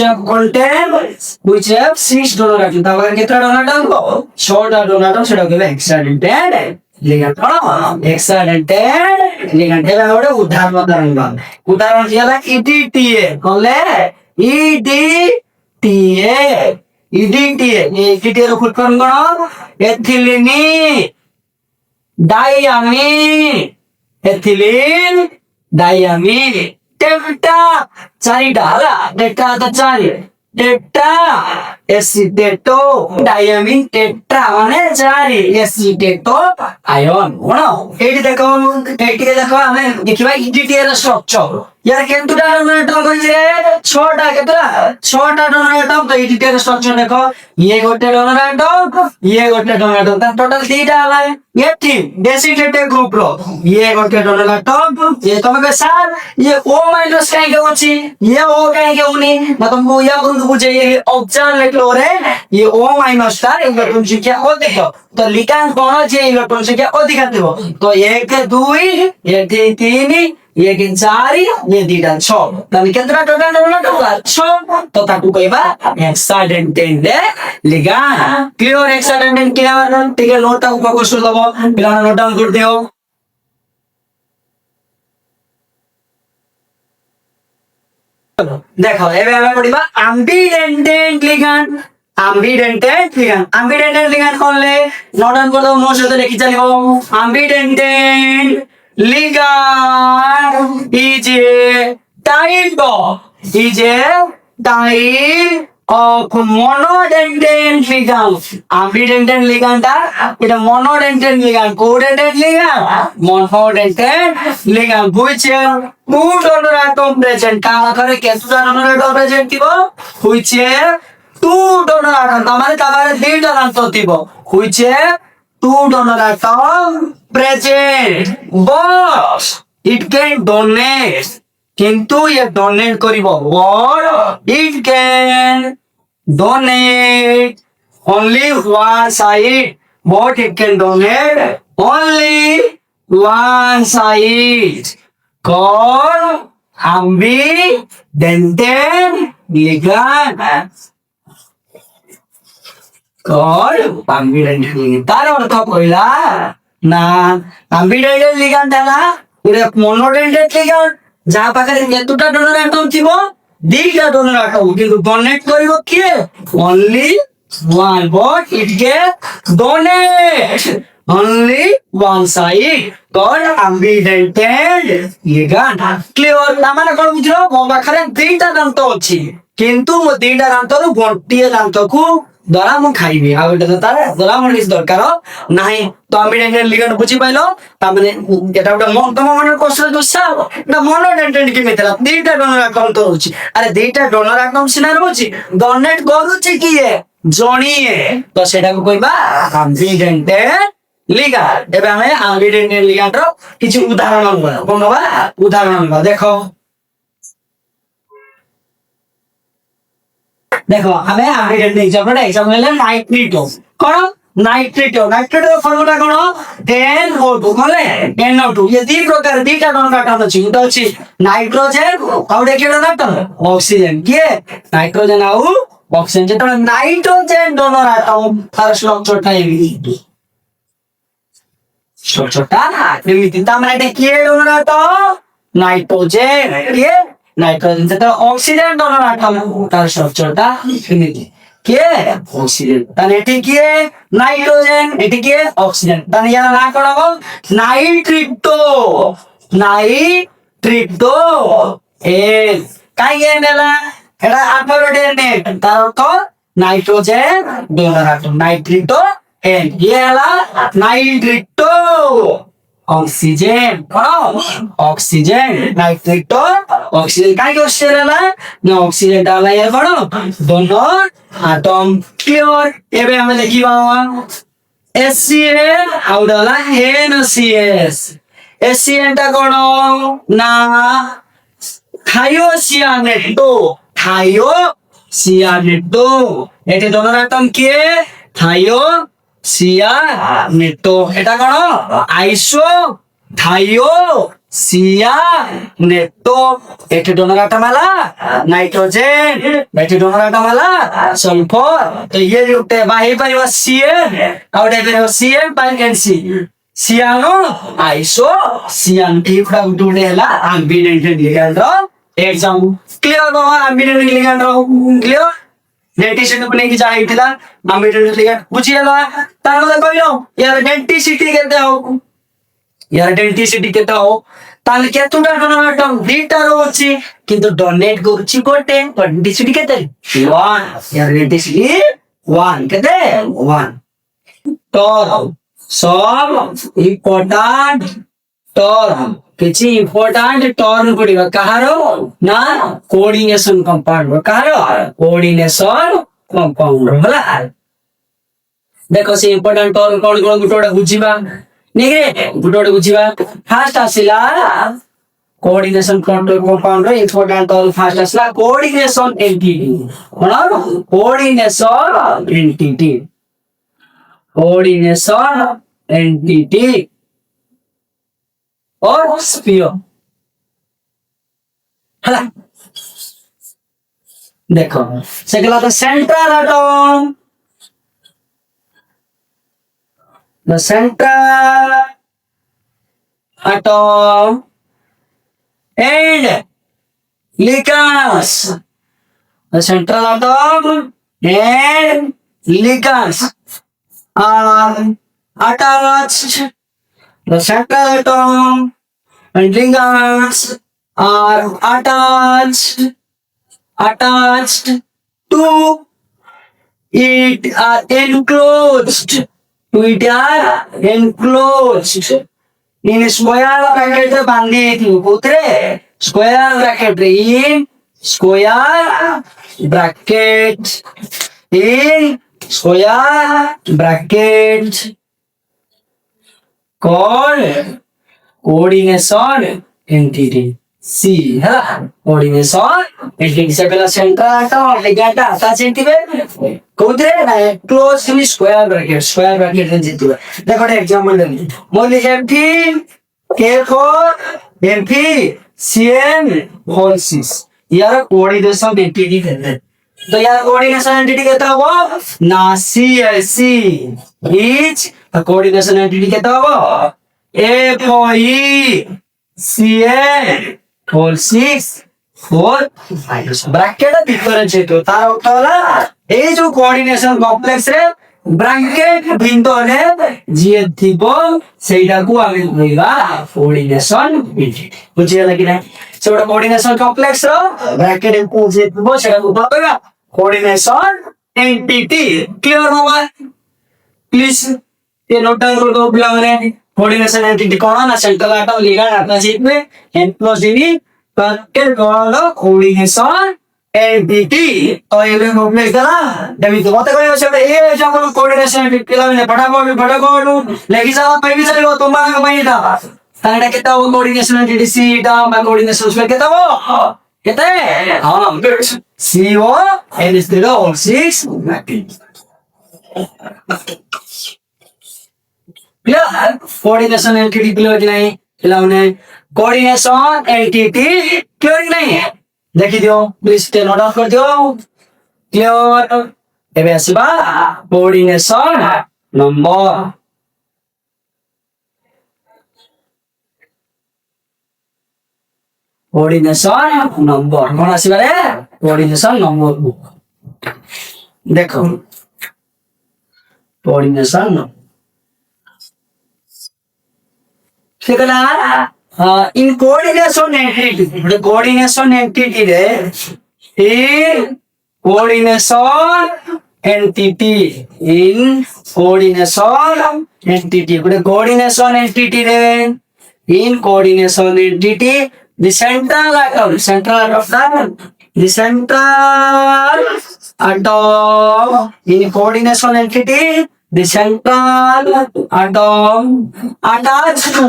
Speaker 1: have 6 donor atoms. तापर कितना donor atom को? 6 donor atom सेटा बोला hexadentate ligand. कौन? Hexadentate ligand. ये बारे में उदाहरण बताऊंगा. उदाहरण दिया था EDTA. कौन ले? EDTA. EDTA. ये EDTA रो फुल फॉर्म कौन? एथिलीन डाइअमीन. एथिलीन डाइअमीन. टेट्रा चारिटा हला. टेट्रा तो चारि. टेट्रा एसिटेटो डाइअमीन टेट्रा माने चारि एसिटेटो आयन. कोन एटी देखो हमें देखिबा EDTA ର स्ट्रक्चर. यार केंतुटा डोनर एटम कहि रे 6टा केतरा 6टा डोनर एटम. तो EDTA ର स्ट्रक्चर देखो. ये गोटे डोनर एटम, ये गोटे डोनर एटम. ता टोटल 3टा हला. ये ठीक डेसिडेटेड ग्रुप रो. ये गोटे डोनर एटम. ये तमे के सर ये O माइनस काहे के अछि? ये O काहे के उनी? ना तुमको या बंद बुझे ये ऑक्सीजन लेटलो रे. ये O माइनस ता इलेक्ट्रॉन संख्या अधिक. तो लिगैंड कोन अछि इलेक्ट्रॉन संख्या अधिक आथिबो. तो 1 2 1 3 1 4 ये दीटा 6. तने केतरा टोटल डोनर एटम 6. तो ताकू कहबा hexadentate ligand. Clear? Hexadentate clear? ठीक है नोट डाउन को कर दबो. पिलाना नोट डाउन कर दियो. देखो एबे हमें पढ़िबा एम्बिडेंटेट लिगैंड. एम्बिडेंटेट लिगैंड. एम्बिडेंटेट लिगैंड कोन ले? नोट डाउन कर दो. मोर साथे लिखि चलिबो. एम्बिडेंटेट ligand is a type of monodentate ligand. Ambidentate ligand টা এটা monodentate ligand. Codentate ligand monodentate ligand which have 2 donor atom present. কার আকারে কতটা donor atom present দিব? which have 2 donor atom. তার মানে দুইটা রান্ত দিব. which have 2 donor atom present but it can donate. किंतु ये डोनेट करिबो. but it can donate only one side. but it can donate only one side. called ambidentate ligand. called ambidentate ligand. तार अर्थ कइला ना एम्बिडेंटेट लिगैंड है এটা মনোডেন্টেট ligand. যার পাখে এতটা ডোনার অ্যাটম থিব দুইটা ডোনার অ্যাটম কিন্তু ডোনেট করিব কি only one. But it get donate only one side call ambidentate ligand. Clear? না মানে কোন বুঝলো ମୋ ପାଖରେ দুইটা ଦାନ୍ତ ଅଛି କିନ୍ତୁ ମୋ ଦୁଇଟା ଦାନ୍ତରୁ ଗୋଟିଏ ଦାନ୍ତକୁ দ্বারা ମୁଁ ଖାଇବି ଆଉ এটা তার দ্বারা আমার কিছু দরকার নাই. তো এম্বিডেন্টেট লিগ্যান্ড বুঝি পাইলো. তার মানে এটা একটা তোমার মনের কষ্ট দোষা না মনোডেন্টেট কি মেথড দুইটা ডোনার অ্যাটম তো হচ্ছে. আরে দুইটা ডোনার অ্যাটম সিনা রହୁଛି ডোনেট କରୁଛି কিଏ জଣିয়ে. তো সেটাকে কইবা এম্বিডেন্টেট লিগ্যান্ড. এবে আমি এম্বিডেন্টেট লিগ্যান্ডর কিছু উদাহরণ নেব. কোন নেবা? উদাহরণ নেব. দেখো देखो हमें एम्बिडेंटेट एग्जांपल ले नाइट्रेटो. कौन? नाइट्रेटो. नाइट्रेटो फॉर्मूला कौन? NO2. बोले NO2. ये दी प्रकार दीटा डोनर एटम अछि. तो अछि नाइट्रोजन और देखिए डोनर एटम ऑक्सीजन. के नाइट्रोजन आउ ऑक्सीजन. जेटा नाइट्रोजन डोनर एटम तार स्ट्रक्चरटा एमिति. स्ट्रक्चरटा एमिति. ता माने एटा के डोनर एटम नाइट्रोजन. के नाइट्रोजन যেটা অক্সিজেন ডোনার অ্যাটম তার স্ট্রাকচারটা এমনি. কে অক্সিজেন. তাহলে এটি কি নাইট্রোজেন এটি কি অক্সিজেন. তাহলে ইয়ার নাম করব নাইট্রিটো. নাইট্রিটো এন কাই এনলা এটা আলফাবেটের নেট. তার অর্থ nitrogen donor atom নাইট্রিটো N. ইয়েলা নাইট্রিটো oxygen कौन ऑक्सीजन नाइट्रेट तो ऑक्सीजन काय के ऑक्सीजन रहला ना ऑक्सीजन डाला ये कौन दोनों एटम क्लियर एबे हमें देखिबा HCl ଆଉ ଡାଲା NCS HCl ଟା କଣ ନା थायोसियानेटो एटे दोनों एटम किए थायोसियानेटो एटा कौन आइसो थायोसियानेटो एटे दोनों एटम आला नाइट्रोजन एटे दोनों एटम आला सल्फर तो ये जुटे बाही परिवा Cl और डेफिनेट Cl बाय NC सियानो आइसो सियान टीफड़ा उठने हला एम्बिडेंट लिगैंड रो एग्जाम क्लियर बाबा एम्बिडेंट लिगैंड रो क्लियर डेंटिसिटी बने की चाहिला एम्बिडेंट लिगैंड बुझियला तारले कहियो यार डेंटिसिटी केते हो ताले केतुडा डोनेट दीटा रोची किंतु डोनेट करूची कोटे डेंटिसिटी केते 1 यार डेंटिसिटी 1 केते 1 तो सब इम्पोर्टेंट टर्म किसी इम्पोर्टेंट टर्म पड़ेगा कहारो ना कोऑर्डिनेशन कंपाउंड कहारो कोऑर्डिनेशन कंपाउंड होला देखो से इम्पोर्टेंट टर्म कोन कोन गुटोडा बुझिबा निगे गुटोडा बुझिबा फास्ट आसिला कोऑर्डिनेशन कंपाउंड रो इम्पोर्टेंट टर्म फास्ट आसिला कोऑर्डिनेशन एंटिटी होला कोऑर्डिनेशन एंटिटी कोऑर्डिनेशन एंटिटी और स्फीयर हला देखो सेकला तो central atom the central atom and ligands the central atom and ligands are attached. The central atom and ligands are attached to it are enclosed in square bracket बांधी थी पुत्रे square bracket in square bracket called coordination entity C है coordination entity से पहला central आता और ligand आता सेंटिवे कोदरे ना close in square bracket में जीतू देखो एक एग्जांपल लेनी मान लीजिए MP CN होल 6 यार कोऑर्डिनेशन एंटिटी कहते हैं तो यार कोऑर्डिनेशन एंटिटी कहता है ना CLC इज कोऑर्डिनेशन एंटिटी कहता है FOE CN whole 6 4 bracket difference है तो तार होता है ए जो कोऑर्डिनेशन कॉम्प्लेक्स रे ब्रैकेट भिन्न ने जे थिबो सेटा को आगे होइबा कोऑर्डिनेशन एंटिटी बुझिया लगी ना सेटा कोऑर्डिनेशन कॉम्प्लेक्स रो ब्रैकेट को जे थिबो सेटा को होइबा कोऑर्डिनेशन एंटिटी क्लियर होगा प्लीज ये नोट डाउन कर दो बिलाने कोऑर्डिनेशन एंटिटी कौन ना सेंट्रल एटम लिगैंड अपना सीट में एंक्लोजिनी ब्रैकेट कौन कोऑर्डिनेशन एंटिटी तो ये कॉम्प्लेक्स था जब तो मत कोई से ये जो कोऑर्डिनेशन एंटिटी पिलाने फटाफट लेके जाओ मैं भी चलेगा तुम्हारा का नहीं था तांडा कितना वो कोऑर्डिनेशन एंटिटी सी टा मैं कोऑर्डिनेशन उसमें कितना वो कितना हां CO and is the all 6 clear coordination entity clear नहीं पिलाने कोऑर्डिनेशन एंटिटी क्लियर नहीं देखि दियो प्लीज टेन नोट कर दियो क्लियर एबे आसीबा कोऑर्डिनेशन नंबर कोऑर्डिनेशन नंबर कौन आसीबा रे कोऑर्डिनेशन नंबर देखो कोऑर्डिनेशन in coordination entity रे coordination entity in coordination entity ଗୋଟେ coordination entity ରେ in coordination entity the central atom the central atom in coordination entity the central atom attached to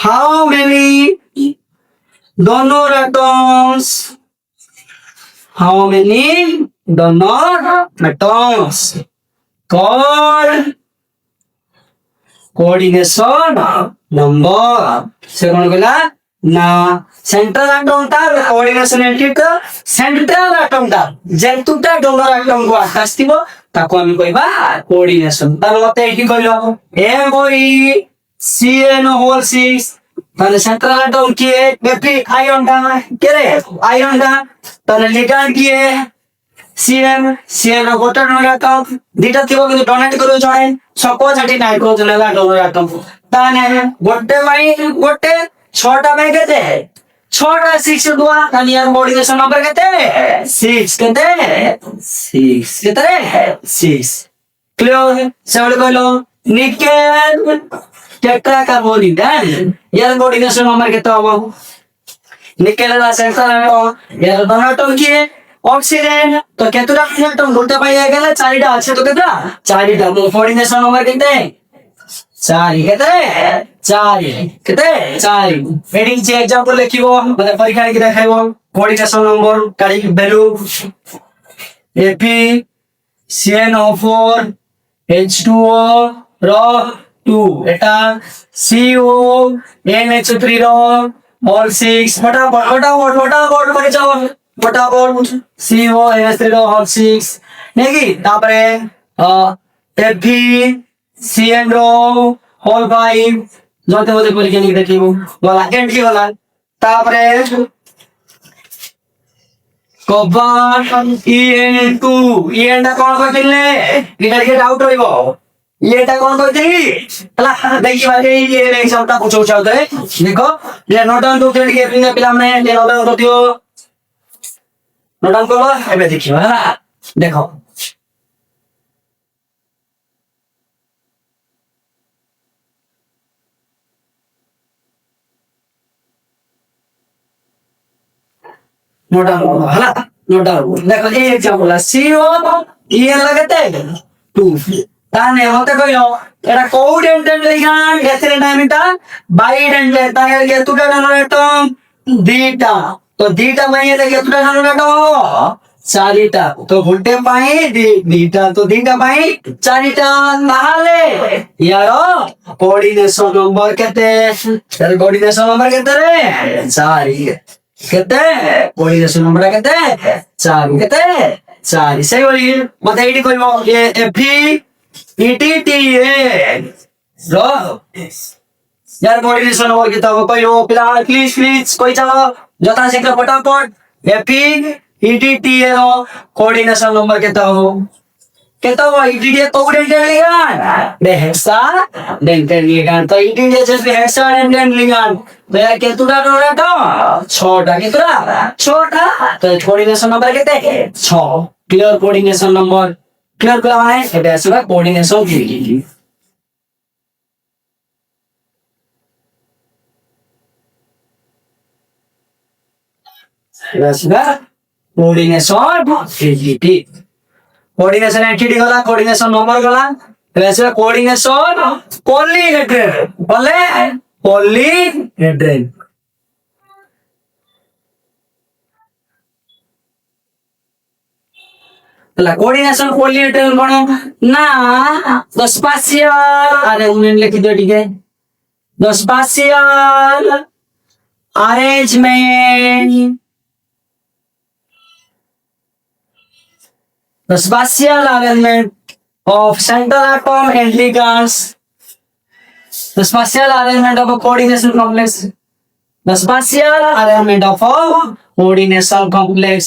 Speaker 1: how many donor atoms how many donor atoms called coordination number से कौन कहला ना central atom ता coordination entity का central atom ता जेंतुटा donor atom को आकाश थिबो ताको हम कहबा कोऑर्डिनेशन तार मते एठी कहलो MOE CN6 ताले सेंट्रल एटम किए बेपी आयन दा केरे आयन दा ताले लिगैंड किए CN गोटे डोनर एटम दीटा थिबो कि डोनेट करो जणे सको छाटी नाइट्रोजन ला डोनर एटम ताने गोटे भाई गोटे 6टा में केते 6टा 6 दुआ तानी यार कोऑर्डिनेशन नंबर केते 6 केते 6 केते 6 क्लियर सेवल कहलो निकेल टेट्रा कार्बोनिक यार कोऑर्डिनेशन नंबर केते हबो निकेल ला सेंट्रल यार डोनर एटम किए ऑक्सीजन तो केतुरा एटम गोटे पाई गेला 4टा আছে তো কেতরা 4টা কোऑर्डिनेशन नंबर केते 4 केते 4 हेडिंग जे एग्जांपल लिखिबो माने परीक्षा के देखाइबो कोऑर्डिनेशन नंबर काडी वैल्यू FeCN04 H2O रो 2 एटा CO NH3 रो ऑल 6 फटाफट करे जाओ फटाफट CO NH3 रो ऑल 6 नेकी तापरे FeCN रो होल 5 जोते बोते परीक्षा नहीं देखिबो बोला एंड की बोला तापरे कवर EN2 EN टा कोन कहतिले इटा के डाउट होइबो एटा कोन कहतिली हला देखि बारे ये एग्जाम ता पूछो दे देखो ये नोट डाउन तो के पिने पिला ने ले नोट डाउन दियो नोट डाउन करो एबे देखिबो हला देखो नोट डाउन हला नोट डाउन देखो ये एग्जांपल CO EN लगते 2 ताने होते कहियो एटा कोऑर्डिनेटेड लिगैंड एथरे नामिता बाइडेंटेड ताने केतुटा डोनर एटम दीटा तो दीटा माने केतुटा डोनर एटम 4टा तो गुटे पाई दीटा तो दीटा पाई 4टा नाले यारो कोऑर्डिनेशन नंबर केते सर कोऑर्डिनेशन नंबर केते रे 4 केते कोऑर्डिनेशन नंबर केते 4 केते 4 सही बोली मते एडी कहबो ये FeETTN रो यार कोऑर्डिनेशन नंबर केते हो कहलो पिला प्लीज कोई जाओ जता शीघ्र फटाफट FeETTN रो कोऑर्डिनेशन नंबर केते हो ETT coordinated ligand hexadentate ligand तो ETT जैसे हेक्सा डेंटेड लिगैंड तो यार केतुटा डोनर एटम 6टा केतुरा 6टा तो कोऑर्डिनेशन नंबर केते 6 क्लियर कोऑर्डिनेशन नंबर क्लियर कला माने एटा आसबा कोऑर्डिनेशन की आसबा कोऑर्डिनेशन एंटिटी कोऑर्डिनेशन एंटिटी गला कोऑर्डिनेशन नंबर गला आसबा कोऑर्डिनेशन पॉलीहेड्रल बोले पॉलीहेड्रल la coordination polyhedral कोन ना the spatial arrangement लिख दो ठीक है the spatial arrangement of central atom and ligands the spatial arrangement of a coordination complex the spatial arrangement of a coordination complex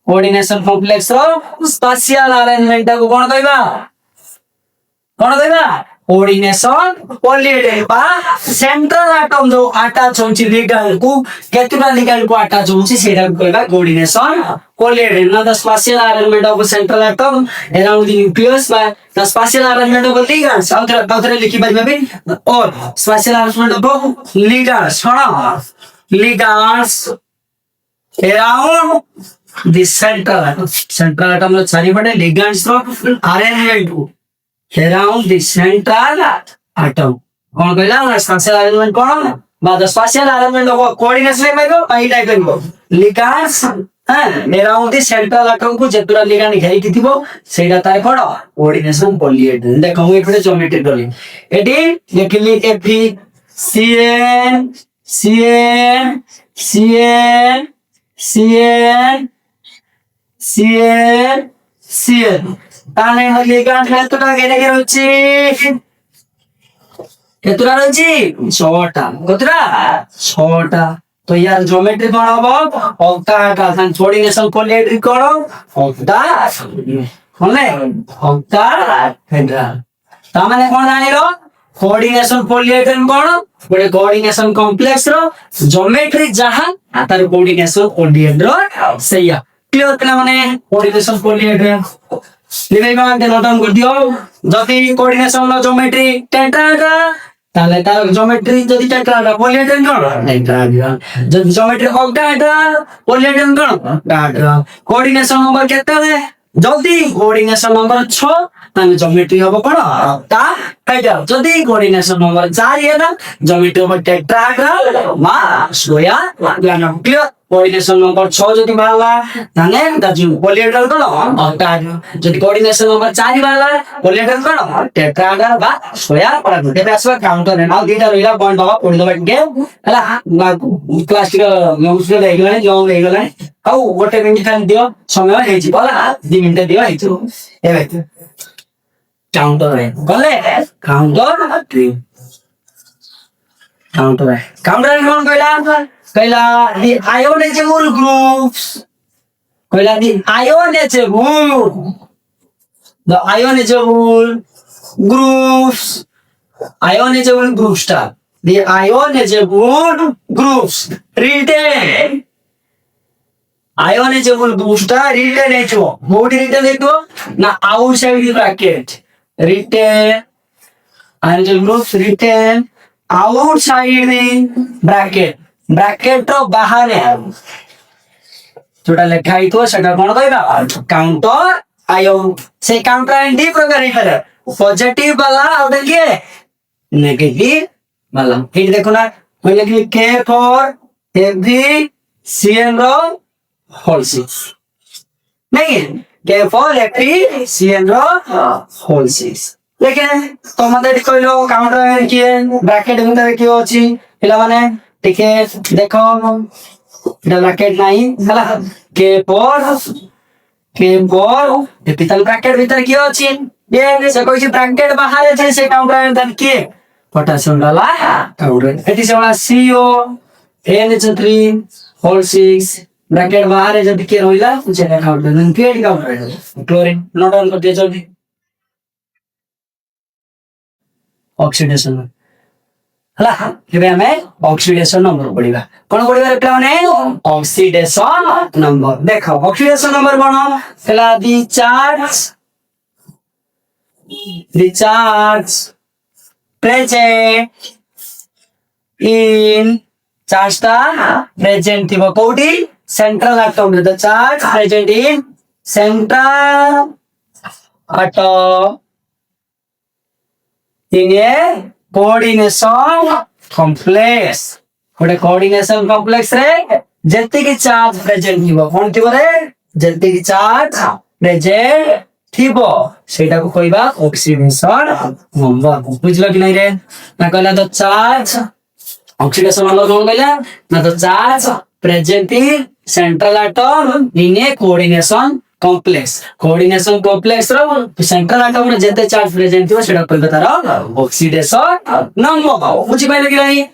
Speaker 1: coordination complex रो spatial arrangement को कोन कहबा coordination coordinate बा central atom जो अटैच होची ligand को केतुरा ligand को अटैच होची सेटा कहबा कोऑर्डिनेशन कोऑर्डिनेट ना the spatial arrangement of central atom around the nucleus by the spatial arrangement of ligands outer लिखि पाइबा बे और स्पेशियल अरेंजमेंट ऑफ लिगैंड्स छोड़ा ligands around the central atom lo chari pade ligands ro arrangement around the central atom kon कहला special arrangement कोन बा the special arrangement of coordination में को I type को ligands around the central atom को जेतुरा ligand घेरी थिबो सेटा ताय कोन कोऑर्डिनेशन कोऑर्डिनेट देखो हम एठे ज्योमेट्री डली एटी लिखली एफी CN CN CN CN CN CN ताने लिगैंड केतुटा केने के रहउची केतुटा रहउची 6टा केतुटा 6टा तो यार ज्योमेट्री कोन हबो ऑक्टाहेड्रल कोऑर्डिनेशन कोऑर्डिनेट करो ऑक्टाहेड्रल तामाने कोन जानिलो कोऑर्डिनेशन कोऑर्डिनेट कोन गोटे कोऑर्डिनेशन कॉम्प्लेक्स रो ज्योमेट्री जहां तार कोऑर्डिनेशन कोऑर्डिनेट रो सहीया क्लियर कला माने कोऑर्डिनेशन कोऑर्डिनेट लिबे मान नोट डाउन कर दियो जति कोऑर्डिनेशन रो ज्योमेट्री टेट्राहेड्रा ताले तार ज्योमेट्री जति टेट्राहेड्रा कोऑर्डिनेट कोन टेट्राहेड्रा जति ज्योमेट्री ऑक्टाहेड्रा कोऑर्डिनेट कोन टेट्राहेड्रा कोऑर्डिनेशन नंबर केते है जल्दी कोऑर्डिनेशन नंबर 6 ताने ज्योमेट्री हबो कोन ऑक्टाहेड्रा जल्दी कोऑर्डिनेशन नंबर 4 है ना ज्योमेट्री हबो टेट्राहेड्रा मा सोया लाना क्लियर कोऑर्डिनेशन नंबर 6 जति बाला ताने दाजु कोऑर्डिनेटर कोन ऑक्टाहेड्रा जति कोऑर्डिनेशन नंबर 4 बाला कोऑर्डिनेटर कोन टेट्राहेड्रा बा सोया परा गुटे आसवा काउंटर है ना दीटा रहिला पॉइंट बाबा पढि दबा के हला क्लास टिक न्यूज ले गला जो ले गला आउ गोटे मिनिट खाली दियो समय हेछि बला 2 मिनिट दियो हेछु एबे काउंटर है गले काउंटर काउंटर है कोन कहला the ionizable groups कहला the ionizable groups टा the ionizable groups retain ionizable groups टा retain हेचो मोडी retain हेतो ना outside the bracket retain ionizable groups retain outside the bracket रो बाहर है जोटा लिखा ही तो सेटा कोन कहबा काउंटर आयन से काउंटर आयन डी प्रकार है पॉजिटिव वाला और देखिए नेगेटिव वाला फिर देखो ना कोई लिखी K फॉर Fv Cn रो होल 6 नहीं K फॉर Fv Cn रो होल 6 लेकिन तो मते कहलो काउंटर आयन किए ब्रैकेट में की होची पिला माने ठीक है देखो ब्रैकेट नहीं हला के पर पितल ब्रैकेट भीतर की अछि ये से कोइ ब्रैकेट बाहर छै से काउंटर तन के पोटेशियम डाला काउंटर एटी से वाला CO NH3 होल 6 ब्रैकेट बाहर जब के रोइला जे काउंटर तन के काउंटर क्लोरीन नोट डाउन कर दिया जल्दी ऑक्सीडेशन हला एबे हमें ऑक्सीडेशन नंबर पढिबा कोन पढिबा रे प्लाने ऑक्सीडेशन नंबर देखो ऑक्सीडेशन नंबर बनो हला दी चार्ज प्रेजेंट इन चार्जटा प्रेजेंट थिबो कोडी central atom the charge present in central atom in a coordination complex गोटे कोऑर्डिनेशन कॉम्प्लेक्स रे जति की चार्ज प्रेजेंट थिबो कोन थिबो रे जति की चार्ज प्रेजेंट थिबो सेटा को कहबा ऑक्सीडेशन नंबर बुझलो कि नै रे ना कहला द चार्ज ऑक्सीडेशन नंबर कोन कहला ना the charge present in central atom in a coordination complex रो सेंट्रल एटम रे जते चार्ज प्रेजेंट थियो सेटा कहबा तार ऑक्सीडेशन नंबर बुझि पाइले कि नै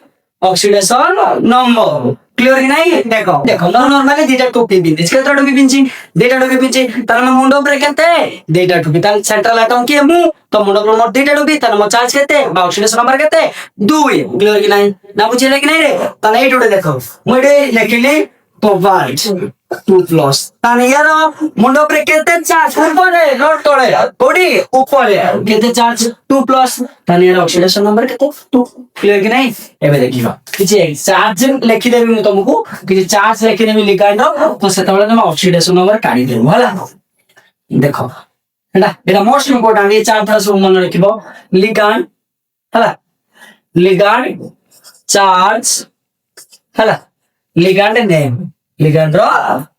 Speaker 1: ऑक्सीडेशन नंबर क्लियर कि नहीं देखो देखो मैं नॉर्मली दीटा टोपी पिंदी इसके टोपी पिंची दीटा टोपी पिंची तार मैं मुंडो पर केते दीटा टोपी तार सेंट्रल एटम के मु तो मुंडो पर मोर दीटा टोपी तार मो चार्ज केते बा ऑक्सीडेशन नंबर केते 2 क्लियर कि नहीं ना बुझिले कि नहीं रे ताले एई टोटे देखो मु एडे लिखिली कोबाल्ट 2 प्लस ताने यार मुंडो पर केते चार्ज ऊपर नोट तोड़े कोडी ऊपर केते चार्ज 2 प्लस ताने यार ऑक्सीडेशन नंबर केते 2 क्लियर कि नहीं एबे देखिबा किछि चार्ज लिखि देबी मु तुमको किछि चार्ज लिखि देबी लिखाइ दो तो सेतबेले तुम ऑक्सीडेशन नंबर काढी देबो हला देखो एटा मोस्ट इंपोर्टेंट ये चार था सब मन रखिबो लिगैंड हला लिगैंड चार्ज हला लिगैंड नेम लिगैंड रो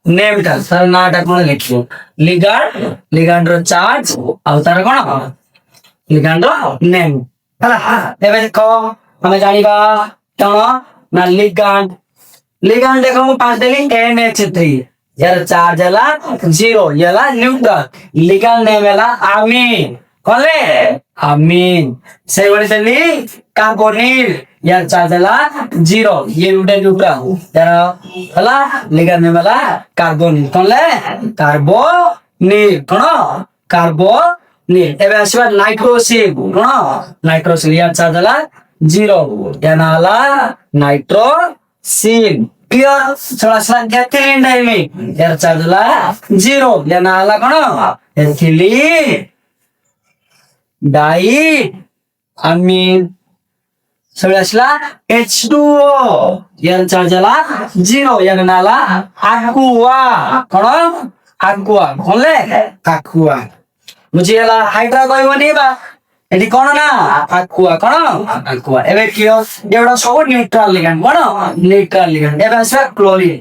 Speaker 1: नेम ता सर नाटा कोन लिखिबो लिगैंड रो चार्ज आ तार कोन लिगैंड रो नेम हला एबे देखो हमें जानिबा तण ना लिगैंड देखो मु पास देली NH3 यार चार्ज हला 0 याला न्यूट्रल लिगैंड नेम हला अमीन कोले अमीन से बोले चली कार्बोनिल यार चार्ज हला 0 ये न्यूट्रल यार हला लिगैंड नेम हला कार्बोनिल कोले कार्बोनिल कोन कार्बोनिल एबे आसीबा नाइट्रोसिल कोन नाइट्रोसिल यार चार्ज हला 0 याना हला नाइट्रोसिल क्लियर थोड़ा सा गैथिलीन डाइमिन यार चार्ज हला 0 याना हला कोन एथिलीन डाई अमीन सळसला H2O यार चार्ज हला 0 याना हला aqua कोन aqua कोनले aqua मुझे हला हाइड्रा कहबनी बा एडी कोन ना aqua कोन aqua एबे क्लियर जेडा सब न्यूट्रल लिगैंड कोन न्यूट्रल लिगैंड एबे आसे क्लोरीन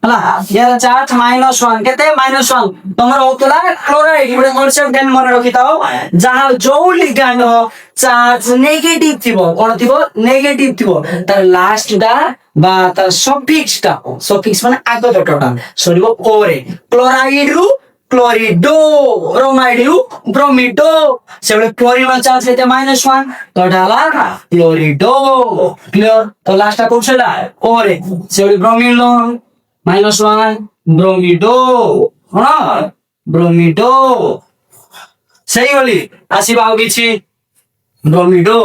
Speaker 1: हला यार चार्ज -1 केते -1 तमर होतला क्लोराइड गुडे कॉन्सेप्ट देन मन रखिताओ जहां जो लिगैंड हो चार्ज नेगेटिव थिबो कोन थिबो नेगेटिव थिबो तार लास्ट दा बा तार सफिक्स माने आगो डटटा सरिबो ओरे क्लोराइड रु क्लोरिडो ब्रोमाइड रु ब्रोमिडो सेबे क्लोरीन चार्ज लेते -1 तो डाला क्लोरिडो क्लियर तो लास्ट का क्वेश्चन है ओरे सेबे ब्रोमीन लो -1 ब्रोमिडो हां ब्रोमिडो सही बोली आसीबा हो किछि ब्रोमिडो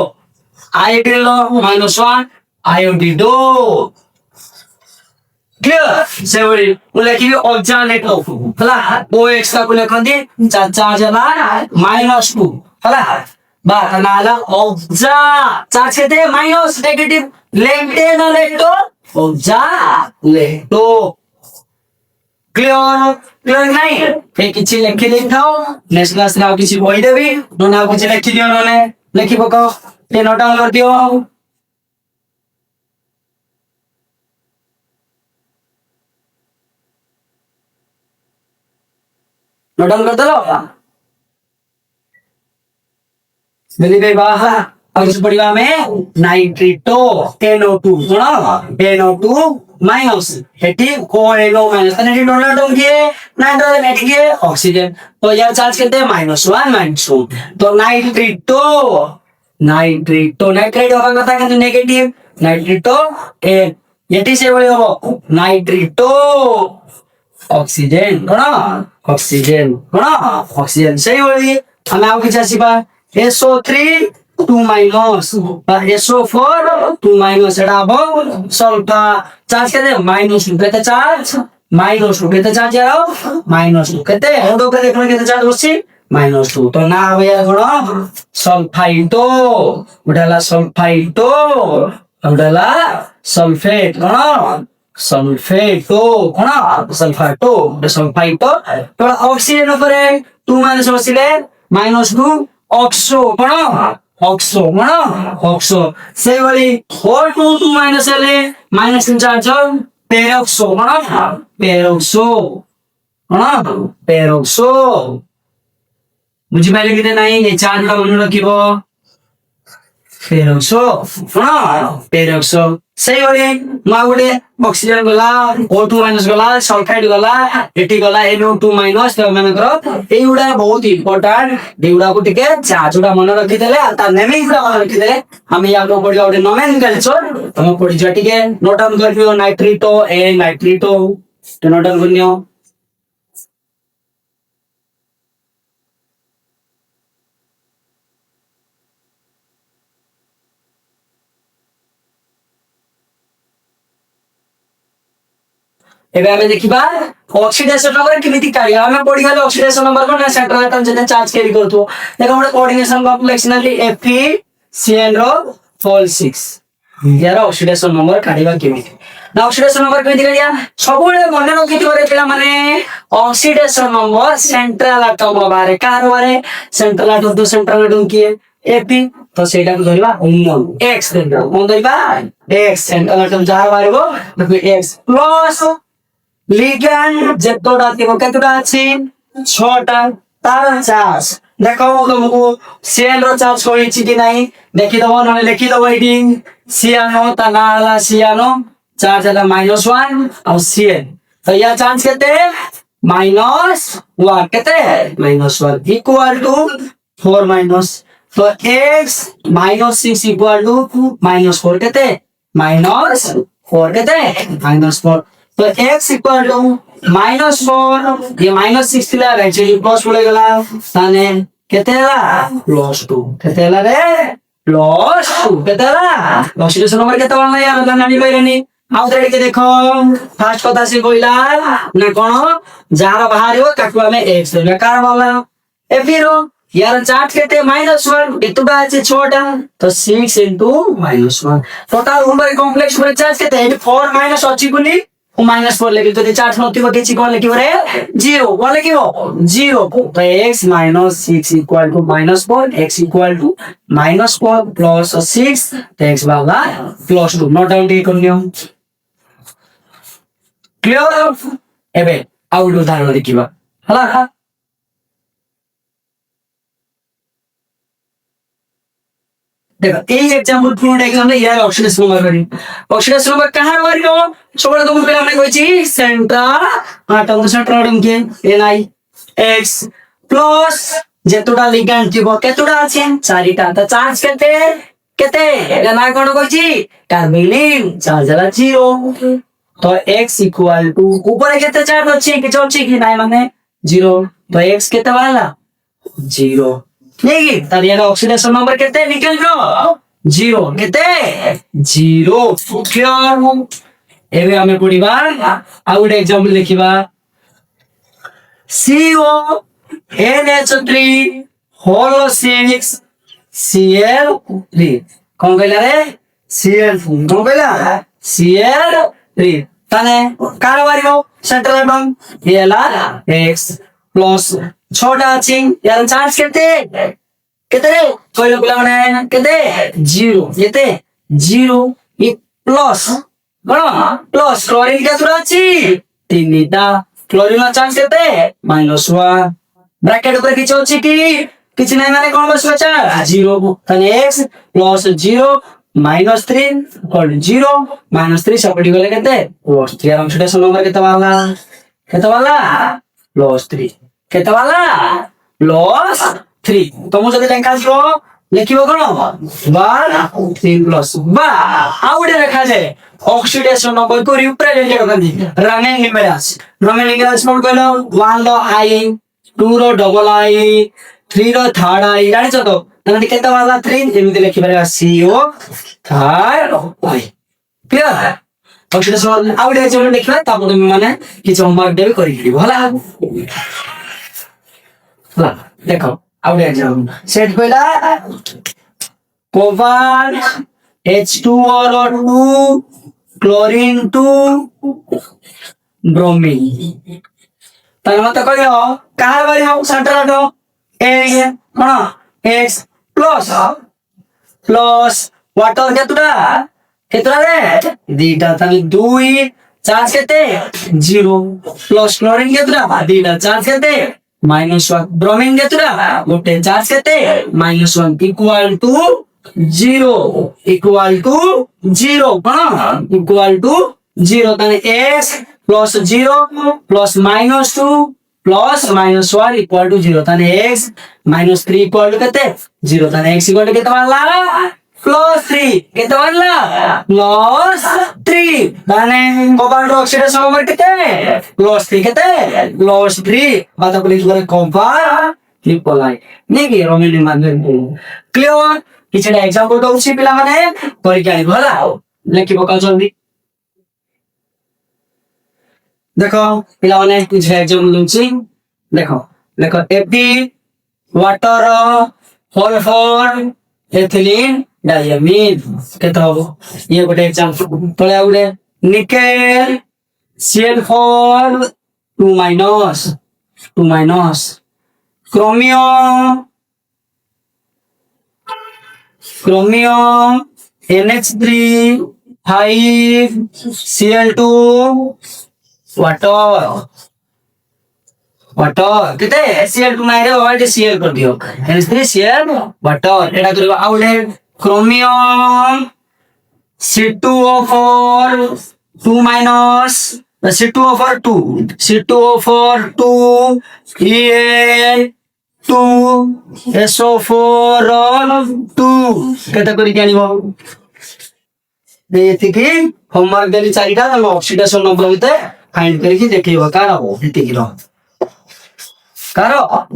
Speaker 1: आयोडीन लो -1 आयोडिडो क्लियर से बोली बोले कि ऑल्टरनेट ऑफ हला OX का बोले खंदी चार्ज हला -2 हला बा नाला ऑब्जा चार्ज केते माइनस नेगेटिव लेंटे ना लेटो ऑब्जा लेटो क्लियर नहीं फे किछि लिखि लिखाओ नेक्स्ट क्लास रे किछि बोई देबी दोना किछि लिखि दियो नने लिखि पको ये नोट डाउन कर दियो नोट डाउन कर दलो मिली बे बाहा अब इस पढ़िवा में नाइट्रेटो NO2 सुनो NO2 minus Hattie ONO minus तने डोनर डोन के नाइट्रोजन हेटी के ऑक्सीजन तो यार चार्ज करते हैं -1 -2 तो नाइट्रेटो नाइट्रेट होगा कथा कि नेगेटिव नाइट्रेटो हेटी से बोले हो नाइट्रेटो ऑक्सीजन ऑक्सीजन सही बोली हमें आओ किछ आसीबा SO3 2 माइनस SO4 2 माइनस एडा अब सल्फर चार्ज केते -2 केते चार्ज -2 केते चार्ज यारो -2 केते ओडो के देखो केते चार्ज बसी -2 तो ना अब यार कोन सल्फाइटो उडाला सल्फाइटो उडाला सल्फेट कोन सल्फेटो कोन सल्फाइटो तो ऑक्सीजन ऊपर 2 माइनस बसिले -2 ऑक्सो कोन ऑक्सो से वाली 2 माइनस ले -3 चार्ज पेरोक्सो कोन पेरोक्सो मुझे पहले किते नहीं ये चार्ज का मन रखिबो ଫେରକ୍ସୋ କଣ ଫେରକ୍ସୋ ସେଇଭଳି ମୁଁ ଆଉ ଗୋଟେ ଅକ୍ସିଜେନ ଗଲା O2 ମାଇନସ ଗଲା ସଲଫାଇଡ ଗଲା ଏଠି ଗଲା NO2 ମାଇନସ ମାନଙ୍କର ଏଇଗୁଡା ବହୁତ ଇମ୍ପୋର୍ଟାଣ୍ଟ ଏଇଗୁଡାକୁ ଟିକେ ଚାର୍ଜ ଗୁଡା ମନେ ରଖିଦେଲେ ଆଉ ତା ନେମିଂ ଗୁଡା ମନେ ରଖିଦେଲେ ଆମେ ଆଗକୁ ପଢିବା ଗୋଟେ ନୋମେନକ୍ଲେଚର ତମେ ପଢିଯିବା ଟିକେ ନୋଟ ଡାଉନ କରିଦିଅ ନାଇଟ୍ରିଟୋ ଏ ନାଇଟ୍ରିଟୋ ନୋଟ ଡାଉନ କରିନିଅ ଏବେ ଆମେ ଦେଖିବା ଅକ୍ସିଡେସନ ନମ୍ବର କେମିତି କାଢିବା ଆମେ ପଢିଗଲେ ଅକ୍ସିଡେସନ ନମ୍ବର କଣ ସେଣ୍ଟ୍ରାଲ ଆଟମ ଯେତେ ଚାର୍ଜ କ୍ୟାରି କରୁଥିବ ଦେଖ ଗୋଟେ କୋऑର୍ଡିନେସନ କମ୍ପ୍ଲେକ୍ସ ନାଲି FeCN ର ହୋଲ 6 यार ऑक्सीडेशन नंबर काढिबा केमिति ना ऑक्सीडेशन नंबर केमिति काढिया सबुळे मने रखिथिबरे पिला माने ऑक्सीडेशन नंबर सेंट्रल एटम बारे कार बारे सेंट्रल एटम तो सेंट्रल एटम किए Fe तो सेटा को धरिबा X देबा कोन धरिबा X सेंट्रल एटम जहार बारेबो X प्लस लिगैंड जेतोडा थिबो केतोडा अछि 6टा तार चार्ज देखो तुमको सेल रो चार्ज होइछि कि नाही देखि दबो नले लिखि दबो एडी सियानो तनाला सियानो चार्ज है -1 और Cn तो यह चार्ज केते -1 केते -1 इक्वल टू 4 माइनस तो x -6 इक्वल टू -4 केते -4 केते -4 तो x इक्वल टू -4 ये -6 थिला राइट से प्लस पड़े गला ताने केतेला +2 केतेला रे +2 केतेला ऑक्सीडेशन नंबर केते वाला यार जानि पाइरेनी आउ रे के देखो फास्ट कथा से कोइला ना कोन जार बाहरियो ताकू हमें x देबे कार वाला ए फिर यार चार्ज केते -1 एतुडा আছে 6टा तो 6 * -1 टोटल नंबर कॉम्प्लेक्स पर चार्ज केते 4 माइनस अछि गुनी -4 लेकिन तो चार्ज नथिबो किछि कोन लिखिबो रे 0 कोन लिखिबो 0 तो x - 6 equal to -4 x equal to -4 plus 6 तो x बाबा +2 नोट डाउन टी करनियो क्लियर एबे आउट उदाहरण देखिबा हला देखो এই एग्जांपल पूर्ण एग्जाम रे यार ऑक्सीडेशन नंबर कहां मारियो सबले तुम पहले हमने कहिछि सेंट्रल एटम के NiX प्लस जेतोडा लिगैंड थिबो केतोडा अछि चारिटा त चार्ज केते केते एला ना कोन कहिछि कार्बोनिल चार्ज हला 0 तो x इक्वल टू ऊपर केते चार्ज अछि कि अछि कि नाही माने 0 तो x केते वाला 0 नहीं तार यार ऑक्सीडेशन नंबर केते निकल रो 0 केते 0 क्लियर एबे हमें पढिबा आ गुड एग्जांपल देखिबा CONH3 होल 6 Cl3 कोन कहला रे Cl4 कोन कहला Cl3 तने कार बारियो सेंट्रल एटम एला x प्लस 6टा अछि यार चार्ज केते केते रे कहलो पिला माने केते 0 केते 0 इ प्लस कोन प्लस क्लोरीन केतुरा अछि 3टा क्लोरीन चार्ज केते -1 ब्रैकेट ऊपर किछ अछि कि किछ नै माने कोन बस चार्ज 0 तने x प्लस 0 -3 इक्वल 0 -3 सपटी गले केते +3 यार ऑक्सीडेशन नंबर केते वाला +3 केते वाला +3 तो मु जदी लेखा छो लिखिबो कोन 1 3 प्लस बा आउडे रेखा जे ऑक्सीडेशन नंबर को रिप्रेजेंट करनी रनिंग इमेज नोट कहलो 1 रो I 2 रो डबल I 3 रो थर्ड I जानि छ तो तने केते वाला 3 एमिति लिखि परबा CO third I clear oxidation आउडे जे लिखला तापर माने किछ होमवर्क देबे करि दिबो हला ला देखो आउडे एग्जाम सेट पहिला कोबाल्ट H2O2 क्लोरीन 2 ब्रोमीन तने मत कहियो कहां बारी हम सेंटर आटो ए कोन x प्लस वाटर केतुरा रे दीटा तने 2 चार्ज केते 0 प्लस क्लोरीन केतुरा दीटा चार्ज केते -1 ब्रोमीन केतुरा गोटे चार्ज केते -1 equal to 0 equal to 0 equal to 0 তাহলে x plus 0 plus minus 2 plus minus 1 equal to 0 তাহলে x minus 3 equal to কেতে 0 তাহলে x equal to কেতে পারলা plus 3 কেতে পারলা plus 3 তাহলে কপার অক্সিডেশন নম্বর কেতে plus 3 কেতে plus 3 বাতা বলি করে কপার ট্রিপলাই নেকি রমিলি মানে ক্লিয়ার কিছটা एग्जांपल দউছি পিলা মানে করি জানি ভলা লেখি পকাও জলদি দেখো পিলা মানে কিছু एग्जांपल দউছি দেখো দেখো এপি ওয়াটার ফলফল এথিলিন ডায়ামিন কেতে হবো ইয়ে গোটে एग्जांपल তলে আউলে nickel সিএল4 2 minus chromium NH3 5 Cl2 water किते Cl2 नाही रे बाबा Cl कर दियो NH3 Cl water एटा करबा आउले chromium C2O4 2 minus C2O4 2 C2O4 2 En 2 SO4 2 কেটা করি জানিবো এতিকি হোমওয়ার্ক দেলি চারিটা আমি অক্সিডেশন নম্বর হইতে ফাইন্ড করিকি দেখিবা কার হবো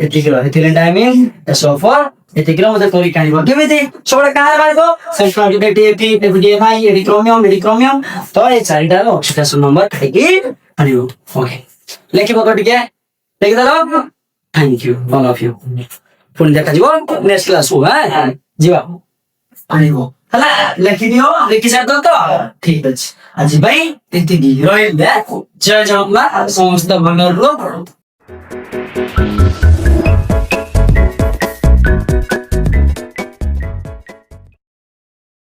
Speaker 1: এতিকি এথিলিন ডায়ামিন SO4 এতিকি মতে করি কানিবো কেমিতি সবটা কার বারবো সেন্ট্রাল ডিটেক্টিভ এফডিএফআই এডিক্রোমিয়াম তো এই চারিটা অক্সিডেশন নম্বর থেকে আনিবো ওকে লেখিবো কটিকে লেখি দাও Thank you, all of you. Puଣି ଦେଖାଯିବ ନେକ୍ସଟ କ୍ଲାସ କୁ ଯିବା ଆଣିବ ହେଲା ଲେଖିଦିଅ ଲେଖି ସାରିଛ ତ ଠିକ ଅଛି ଆଜି ପାଇଁ ଏତିକି ରହିଲା ଜୟ ଜଗନ୍ନାଥ ସମସ୍ତ ଭଲ ରୁହ।